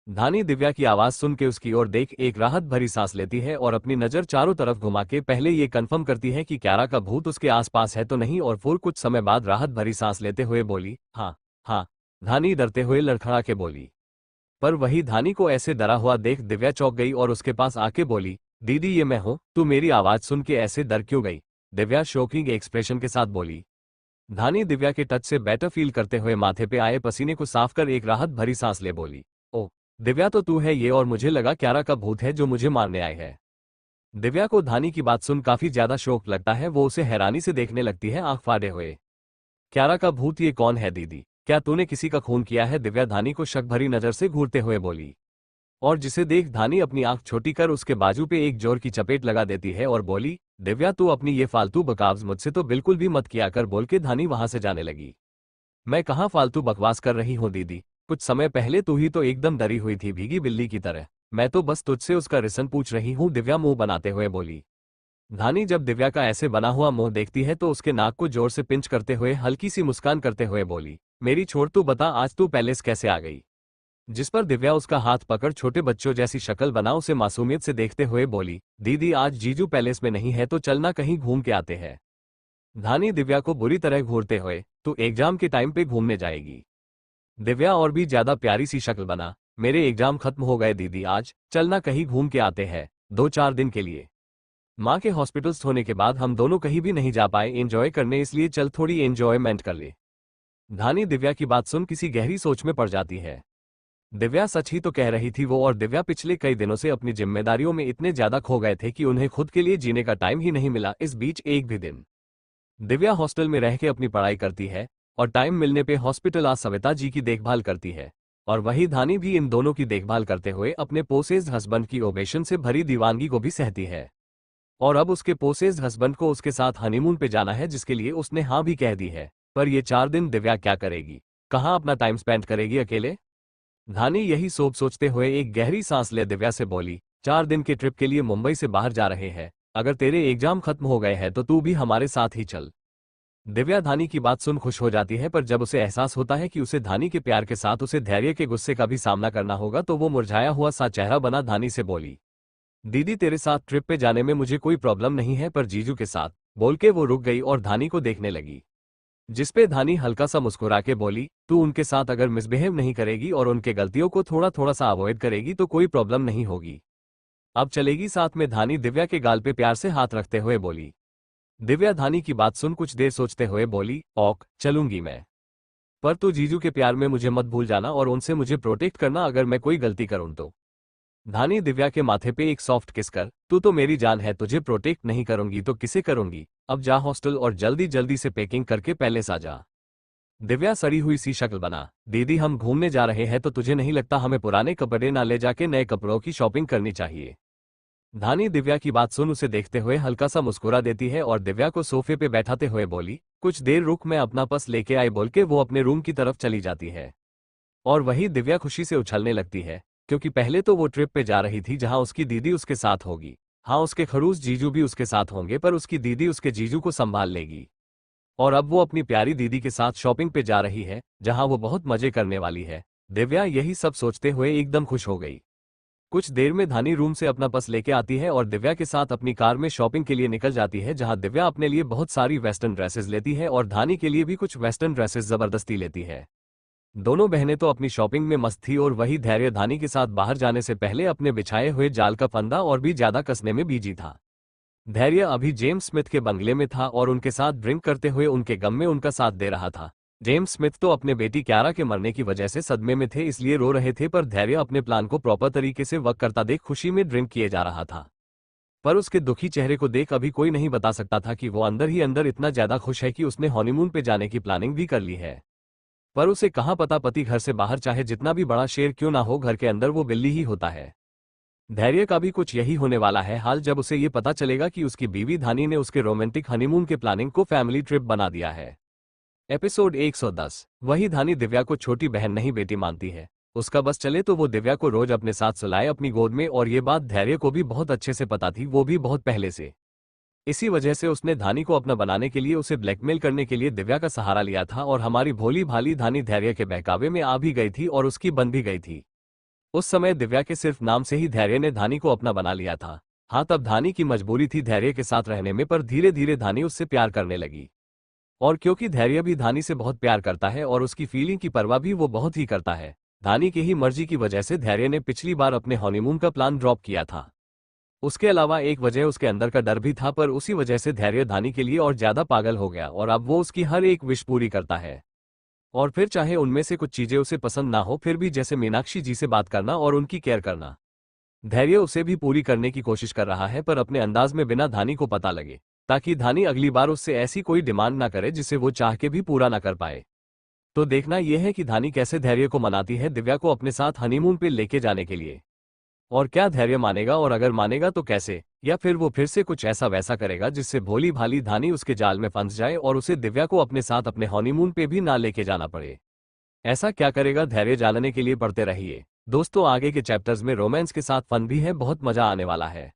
धानी दिव्या की आवाज सुन के उसकी ओर देख एक राहत भरी सांस लेती है और अपनी नजर चारों तरफ घुमा के पहले ये कंफर्म करती है कि क्यारा का भूत उसके आसपास है तो नहीं, और फिर कुछ समय बाद राहत भरी सांस लेते हुए बोली, हाँ हाँ। धानी डरते हुए लड़खड़ा के बोली। पर वही धानी को ऐसे डरा हुआ देख दिव्या चौंक गई और उसके पास आके बोली, दीदी ये मैं हूं, तू मेरी आवाज सुन के ऐसे डर क्यों गई? दिव्या शॉकिंग एक्सप्रेशन के साथ बोली। धानी दिव्या के टच से बेटर फील करते हुए माथे पे आए पसीने को साफ कर एक राहत भरी सांस ले बोली, ओ दिव्या तो तू है ये, और मुझे लगा क्यारा का भूत है जो मुझे मारने आए है। दिव्या को धानी की बात सुन काफी ज्यादा शौक लगता है, वो उसे हैरानी से देखने लगती है आंख फाड़े हुए। क्यारा का भूत ये कौन है दीदी? क्या तूने किसी का खून किया है? दिव्या धानी को शक भरी नजर से घूरते हुए बोली। और जिसे देख धानी अपनी आंख छोटी कर उसके बाजू पे एक जोर की चपेट लगा देती है और बोली, दिव्या तू अपनी ये फालतू बकवास मुझसे तो बिल्कुल भी मत किया कर, बोल के धानी वहां से जाने लगी। मैं कहाँ फालतू बकवास कर रही हूँ दीदी, कुछ समय पहले तू ही तो एकदम डरी हुई थी भीगी बिल्ली की तरह, मैं तो बस तुझसे उसका रीजन पूछ रही हूँ, दिव्या मुंह बनाते हुए बोली। धानी जब दिव्या का ऐसे बना हुआ मुंह देखती है तो उसके नाक को जोर से पिंच करते हुए हल्की सी मुस्कान करते हुए बोली, मेरी छोड़ तू बता आज तू पैलेस कैसे आ गई? जिस पर दिव्या उसका हाथ पकड़ छोटे बच्चों जैसी शक्ल बना उसे मासूमियत से देखते हुए बोली, दीदी आज जीजू पैलेस में नहीं है तो चलना कहीं घूम के आते हैं। धानी दिव्या को बुरी तरह घूरते हुए, तू एग्जाम के टाइम पे घूमने जाएगी? दिव्या और भी ज्यादा प्यारी सी शक्ल बना, मेरे एग्जाम खत्म हो गए दीदी, आज चलना कहीं घूम के आते हैं 2-4 दिन के लिए। माँ के हॉस्पिटल्स होने के बाद हम दोनों कहीं भी नहीं जा पाए एंजॉय करने, इसलिए चल थोड़ी एंजॉयमेंट कर ले। धानी दिव्या की बात सुन किसी गहरी सोच में पड़ जाती है। दिव्या सच ही तो कह रही थी वो और दिव्या पिछले कई दिनों से अपनी जिम्मेदारियों में इतने ज्यादा खो गए थे कि उन्हें खुद के लिए जीने का टाइम ही नहीं मिला। इस बीच एक भी दिन दिव्या हॉस्टल में रह के अपनी पढ़ाई करती है और टाइम मिलने पे हॉस्पिटल आ सविता जी की देखभाल करती है, और वही धानी भी इन दोनों की देखभाल करते हुए अपने पोसेस्ड हस्बैंड की ओबेशन से भरी दीवानगी को भी सहती है। और अब उसके पोसेस्ड हस्बैंड को उसके साथ हनीमून पे जाना है जिसके लिए उसने हाँ भी कह दी है। पर ये 4 दिन दिव्या क्या करेगी, कहाँ अपना टाइम स्पेंड करेगी अकेले? धानी यही सोचते हुए एक गहरी सांस ले दिव्या से बोली, 4 दिन के ट्रिप के लिए मुंबई से बाहर जा रहे हैं, अगर तेरे एग्जाम खत्म हो गए हैं तो तू भी हमारे साथ ही चल। दिव्या धानी की बात सुन खुश हो जाती है, पर जब उसे एहसास होता है कि उसे धानी के प्यार के साथ उसे धैर्य के गुस्से का भी सामना करना होगा तो वो मुरझाया हुआ सा चेहरा बना धानी से बोली, दीदी तेरे साथ ट्रिप पे जाने में मुझे कोई प्रॉब्लम नहीं है, पर जीजू के साथ, बोल के वो रुक गई और धानी को देखने लगी। जिसपे धानी हल्का सा मुस्कुरा के बोली, तू उनके साथ अगर मिसबिहेव नहीं करेगी और उनके गलतियों को थोड़ा थोड़ा सा अवॉइड करेगी तो कोई प्रॉब्लम नहीं होगी। अब चलेगी साथ में? धानी दिव्या के गाल पे प्यार से हाथ रखते हुए बोली। दिव्या धानी की बात सुन कुछ देर सोचते हुए बोली, ओक चलूंगी मैं, पर तू जीजू के प्यार में मुझे मत भूल जाना और उनसे मुझे प्रोटेक्ट करना अगर मैं कोई गलती करूं तो। धानी दिव्या के माथे पे एक सॉफ्ट किस कर, तू तो मेरी जान है, तुझे प्रोटेक्ट नहीं करूंगी तो किसे करूंगी? अब जा हॉस्टल और जल्दी जल्दी से पैकिंग करके पैलेस आ जा। दिव्या सड़ी हुई सी शक्ल बना, दीदी हम घूमने जा रहे हैं तो तुझे नहीं लगता हमें पुराने कपड़े ना ले जाके नए कपड़ों की शॉपिंग करनी चाहिए? धानी दिव्या की बात सुन उसे देखते हुए हल्का सा मुस्कुरा देती है और दिव्या को सोफे पे बैठाते हुए बोली, कुछ देर रुक मैं अपना पर्स लेके आई, बोल के वो अपने रूम की तरफ चली जाती है। और वही दिव्या खुशी से उछलने लगती है, क्योंकि पहले तो वो ट्रिप पे जा रही थी जहां उसकी दीदी उसके साथ होगी। हाँ उसके खड़ूस जीजू भी उसके साथ होंगे, पर उसकी दीदी उसके जीजू को संभाल लेगी। और अब वो अपनी प्यारी दीदी के साथ शॉपिंग पे जा रही है, जहां वो बहुत मजे करने वाली है। दिव्या यही सब सोचते हुए एकदम खुश हो गई। कुछ देर में धानी रूम से अपना पर्स लेके आती है और दिव्या के साथ अपनी कार में शॉपिंग के लिए निकल जाती है, जहां दिव्या अपने लिए बहुत सारी वेस्टर्न ड्रेसेस लेती है और धानी के लिए भी कुछ वेस्टर्न ड्रेसेस जबरदस्ती लेती है। दोनों बहनें तो अपनी शॉपिंग में मस्त थी और वही धैर्य धानी के साथ बाहर जाने से पहले अपने बिछाए हुए जाल का फंदा और भी ज्यादा कसने में बिजी था। धैर्य अभी जेम्स स्मिथ के बंगले में था और उनके साथ ड्रिंक करते हुए उनके गम में उनका साथ दे रहा था। जेम्स स्मिथ तो अपने बेटी क्यारा के मरने की वजह से सदमे में थे, इसलिए रो रहे थे, पर धैर्य अपने प्लान को प्रॉपर तरीके से वर्क करता देख खुशी में ड्रिंक किए जा रहा था। पर उसके दुखी चेहरे को देख अभी कोई नहीं बता सकता था कि वो अंदर ही अंदर इतना ज्यादा खुश है कि उसने हनीमून पे जाने की प्लानिंग भी कर ली है। पर उसे कहाँ पता, पति घर से बाहर चाहे जितना भी बड़ा शेर क्यों ना हो, घर के अंदर वो बिल्ली ही होता है। धैर्य का भी कुछ यही होने वाला है हाल, जब उसे ये पता चलेगा कि उसकी बीवी धानी ने उसके रोमांटिक हनीमून के प्लानिंग को फैमिली ट्रिप बना दिया है। एपिसोड 110। वही धानी दिव्या को छोटी बहन नहीं बेटी मानती है। उसका बस चले तो वो दिव्या को रोज अपने साथ सुलाए अपनी गोद में, और ये बात धैर्य को भी बहुत अच्छे से पता थी, वो भी बहुत पहले से। इसी वजह से उसने धानी को अपना बनाने के लिए उसे ब्लैकमेल करने के लिए दिव्या का सहारा लिया था, और हमारी भोली भाली धानी धैर्य के बहकावे में आ भी गई थी और उसकी बन भी गई थी। उस समय दिव्या के सिर्फ नाम से ही धैर्य ने धानी को अपना बना लिया था। हाँ, तब धानी की मजबूरी थी धैर्य के साथ रहने में, पर धीरे धीरे धानी उससे प्यार करने लगी। और क्योंकि धैर्य भी धानी से बहुत प्यार करता है और उसकी फीलिंग की परवाह भी वो बहुत ही करता है, धानी की ही मर्जी की वजह से धैर्य ने पिछली बार अपने हनीमून का प्लान ड्रॉप किया था। उसके अलावा एक वजह उसके अंदर का डर भी था, पर उसी वजह से धैर्य धानी के लिए और ज्यादा पागल हो गया और अब वो उसकी हर एक विश पूरी करता है। और फिर चाहे उनमें से कुछ चीजें उसे पसंद ना हो, फिर भी जैसे मीनाक्षी जी से बात करना और उनकी केयर करना, धैर्य उसे भी पूरी करने की कोशिश कर रहा है, पर अपने अंदाज में, बिना धानी को पता लगे, ताकि धानी अगली बार उससे ऐसी कोई डिमांड ना करे जिसे वो चाह के भी पूरा ना कर पाए। तो देखना यह है कि धानी कैसे धैर्य को मनाती है दिव्या को अपने साथ हनीमून पे लेके जाने के लिए। और क्या धैर्य मानेगा, और अगर मानेगा तो कैसे, या फिर वो फिर से कुछ ऐसा वैसा करेगा जिससे भोली भाली धानी उसके जाल में फंस जाए और उसे दिव्या को अपने साथ अपने हनीमून पे भी ना लेके जाना पड़े। ऐसा क्या करेगा धैर्य, जानने के लिए पढ़ते रहिए दोस्तों। आगे के चैप्टर्स में रोमांस के साथ फन भी है, बहुत मजा आने वाला है।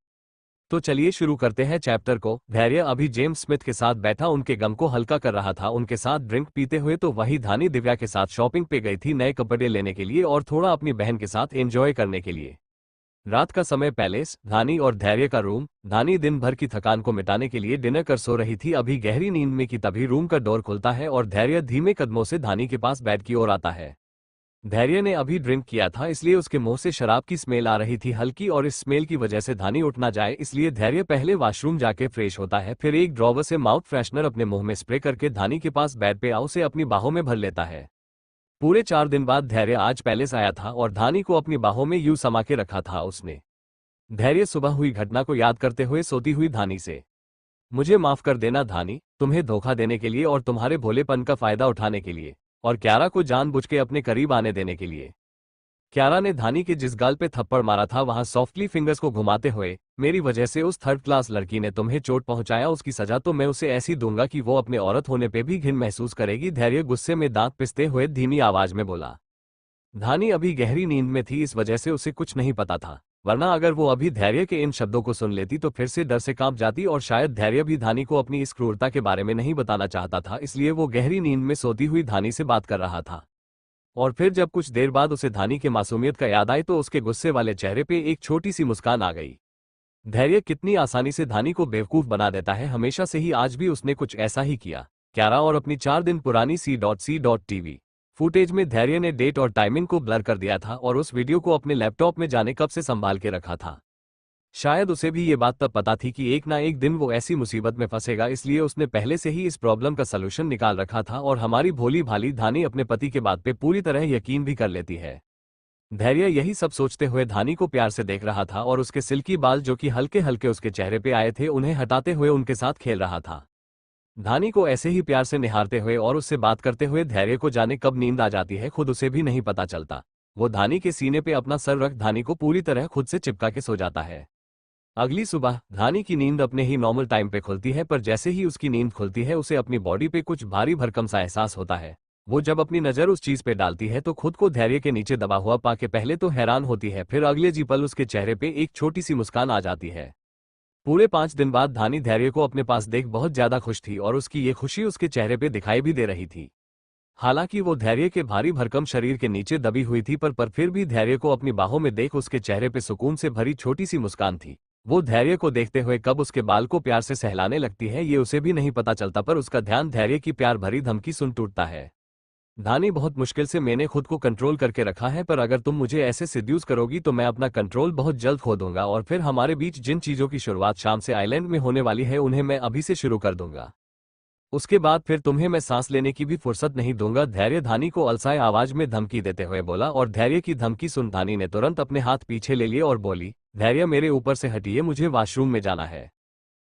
तो चलिए शुरू करते हैं चैप्टर को। धैर्य अभी जेम्स स्मिथ के साथ बैठा उनके गम को हल्का कर रहा था, उनके साथ ड्रिंक पीते हुए। तो वही धानी दिव्या के साथ शॉपिंग पे गई थी, नए कपड़े लेने के लिए और थोड़ा अपनी बहन के साथ एंजॉय करने के लिए। रात का समय, पैलेस, धानी और धैर्य का रूम। धानी दिन भर की थकान को मिटाने के लिए डिनर कर सो रही थी, अभी गहरी नींद में कि तभी रूम का डोर खुलता है और धैर्य धीमे कदमों से धानी के पास बेड की ओर आता है। धैर्य ने अभी ड्रिंक किया था, इसलिए उसके मुंह से शराब की स्मेल आ रही थी हल्की, और इस स्मेल की वजह से धानी उठ ना जाए इसलिए धैर्य पहले वॉशरूम जाके फ्रेश होता है, फिर एक ड्रॉवर से माउथ फ्रेशनर अपने मुंह में स्प्रे करके धानी के पास बेड पे आओ से अपनी बाहों में भर लेता है। पूरे 4 दिन बाद धैर्य आज पैलेस आया था और धानी को अपनी बाहों में यूं समा के रखा था उसने। धैर्य सुबह हुई घटना को याद करते हुए सोती हुई धानी से, मुझे माफ कर देना धानी, तुम्हें धोखा देने के लिए और तुम्हारे भोलेपन का फायदा उठाने के लिए, और क्यारा को जानबूझ के अपने करीब आने देने के लिए। क्यारा ने धानी के जिस गाल पे थप्पड़ मारा था वहां सॉफ्टली फिंगर्स को घुमाते हुए, मेरी वजह से उस थर्ड क्लास लड़की ने तुम्हें चोट पहुंचाया, उसकी सजा तो मैं उसे ऐसी दूंगा कि वो अपने औरत होने पे भी घिन महसूस करेगी। धैर्य गुस्से में दांत पिसते हुए धीमी आवाज में बोला। धानी अभी गहरी नींद में थी, इस वजह से उसे कुछ नहीं पता था, वरना अगर वो अभी धैर्य के इन शब्दों को सुन लेती तो फिर से डर से कांप जाती, और शायद धैर्य भी धानी को अपनी इस क्रूरता के बारे में नहीं बताना चाहता था, इसलिए वो गहरी नींद में सोती हुई धानी से बात कर रहा था। और फिर जब कुछ देर बाद उसे धानी के मासूमियत का याद आई तो उसके गुस्से वाले चेहरे पे एक छोटी सी मुस्कान आ गई। धैर्य कितनी आसानी से धानी को बेवकूफ बना देता है, हमेशा से ही, आज भी उसने कुछ ऐसा ही किया। क्यारा और अपनी 4 दिन पुरानी C.C.TV फुटेज में धैर्य ने डेट और टाइमिंग को ब्लर कर दिया था और उस वीडियो को अपने लैपटॉप में जाने कब से संभाल के रखा था। शायद उसे भी ये बात तब पता थी कि एक ना एक दिन वो ऐसी मुसीबत में फंसेगा, इसलिए उसने पहले से ही इस प्रॉब्लम का सलूशन निकाल रखा था, और हमारी भोली भाली धानी अपने पति के बात पे पूरी तरह यकीन भी कर लेती है। धैर्य यही सब सोचते हुए धानी को प्यार से देख रहा था और उसके सिल्की बाल जो कि हल्के हल्के उसके चेहरे पे आए थे उन्हें हटाते हुए उनके साथ खेल रहा था। धानी को ऐसे ही प्यार से निहारते हुए और उससे बात करते हुए धैर्य को जाने कब नींद आ जाती है खुद उसे भी नहीं पता चलता। वो धानी के सीने पे अपना सर रख धानी को पूरी तरह खुद से चिपका के सो जाता है। अगली सुबह धानी की नींद अपने ही नॉर्मल टाइम पे खुलती है, पर जैसे ही उसकी नींद खुलती है उसे अपनी बॉडी पे कुछ भारी भरकम सा एहसास होता है। वो जब अपनी नजर उस चीज पे डालती है तो खुद को धैर्य के नीचे दबा हुआ पाके पहले तो हैरान होती है, फिर अगले जी पल उसके चेहरे पे एक छोटी सी मुस्कान आ जाती है। पूरे 5 दिन बाद धानी धैर्य को अपने पास देख बहुत ज्यादा खुश थी और उसकी ये खुशी उसके चेहरे पे दिखाई भी दे रही थी। हालांकि वो धैर्य के भारी भरकम शरीर के नीचे दबी हुई थी पर फिर भी धैर्य को अपनी बाहों में देख उसके चेहरे पे सुकून से भरी छोटी सी मुस्कान थी। वो धैर्य को देखते हुए कब उसके बाल को प्यार से सहलाने लगती है ये उसे भी नहीं पता चलता, पर उसका ध्यान धैर्य की प्यार भरी धमकी सुन टूटता है। धानी, बहुत मुश्किल से मैंने खुद को कंट्रोल करके रखा है, पर अगर तुम मुझे ऐसे सिड्यूस करोगी तो मैं अपना कंट्रोल बहुत जल्द खो दूंगा और फिर हमारे बीच जिन चीजों की शुरुआत शाम से आइलैंड में होने वाली है उन्हें मैं अभी से शुरू कर दूंगा। उसके बाद फिर तुम्हें मैं सांस लेने की भी फुर्सत नहीं दूंगा, धैर्य धानी को अलसाए आवाज में धमकी देते हुए बोला। और धैर्य की धमकी सुन धानी ने तुरंत अपने हाथ पीछे ले लिए और बोली, धैर्य मेरे ऊपर से हटिए, मुझे वॉशरूम में जाना है।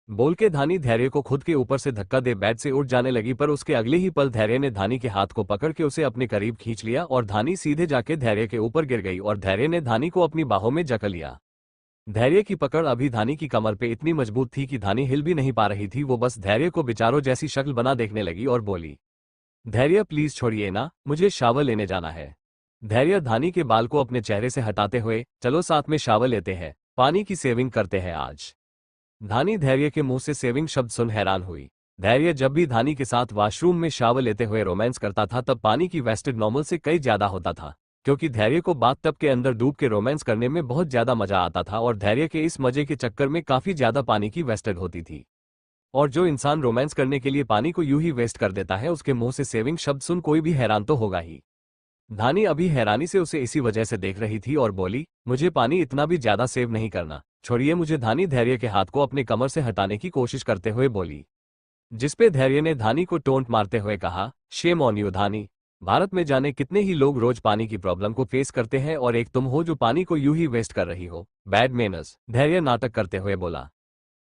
बोल के धानी धैर्य को खुद के ऊपर से धक्का दे बेड से उठ जाने लगी, पर उसके अगले ही पल धैर्य ने धानी के हाथ को पकड़ के उसे अपने करीब खींच लिया और धानी सीधे जाके धैर्य के ऊपर गिर गई और धैर्य ने धानी को अपनी बाहों में जकड़ लिया। धैर्य की पकड़ अभी धानी की कमर पे इतनी मजबूत थी कि धानी हिल भी नहीं पा रही थी। वो बस धैर्य को बेचारों जैसी शक्ल बना देखने लगी और बोली, धैर्य प्लीज छोड़िए ना, मुझे शावर लेने जाना है। धैर्य धानी के बाल को अपने चेहरे से हटाते हुए, चलो साथ में शावर लेते हैं, पानी की सेविंग करते हैं आज। धानी धैर्य के मुंह से सेविंग शब्द सुन हैरान हुई। धैर्य जब भी धानी के साथ वॉशरूम में शावर लेते हुए रोमांस करता था तब पानी की वेस्टेज नॉर्मल से कई ज्यादा होता था, क्योंकि धैर्य को बाथटब के अंदर डूब के रोमांस करने में बहुत ज्यादा मजा आता था और धैर्य के इस मजे के चक्कर में काफी ज्यादा पानी की वेस्टेज होती थी। और जो इंसान रोमांस करने के लिए पानी को यूं ही वेस्ट कर देता है उसके मुंह से सेविंग शब्द सुन कोई भी हैरान तो होगा ही। धानी अभी हैरानी से उसे इसी वजह से देख रही थी और बोली, मुझे पानी इतना भी ज्यादा सेव नहीं करना, छोड़िए मुझे। धानी धैर्य के हाथ को अपने कमर से हटाने की कोशिश करते हुए बोली, जिसपे धैर्य ने धानी को टोंट मारते हुए कहा, शेम ऑन यू धानी, भारत में जाने कितने ही लोग रोज पानी की प्रॉब्लम को फेस करते हैं और एक तुम हो जो पानी को यूं ही वेस्ट कर रही हो, बैड मैनर्स। धैर्य नाटक करते हुए बोला।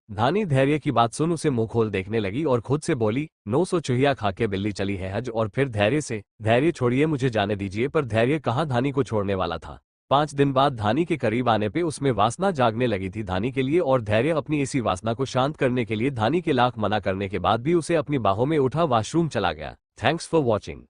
धानी धैर्य की बात सुन उसे मुंह खोल देखने लगी और खुद से बोली, 900 चूहिया खा के बिल्ली चली है हज। और फिर धैर्य से, धैर्य छोड़िए मुझे जाने दीजिए, पर धैर्य कहाँ धानी को छोड़ने वाला था। 5 दिन बाद धानी के करीब आने पे उसमें वासना जागने लगी थी धानी के लिए और धैर्य अपनी इसी वासना को शांत करने के लिए धानी के लाख मना करने के बाद भी उसे अपनी बाहों में उठा वॉशरूम चला गया। Thanks for watching.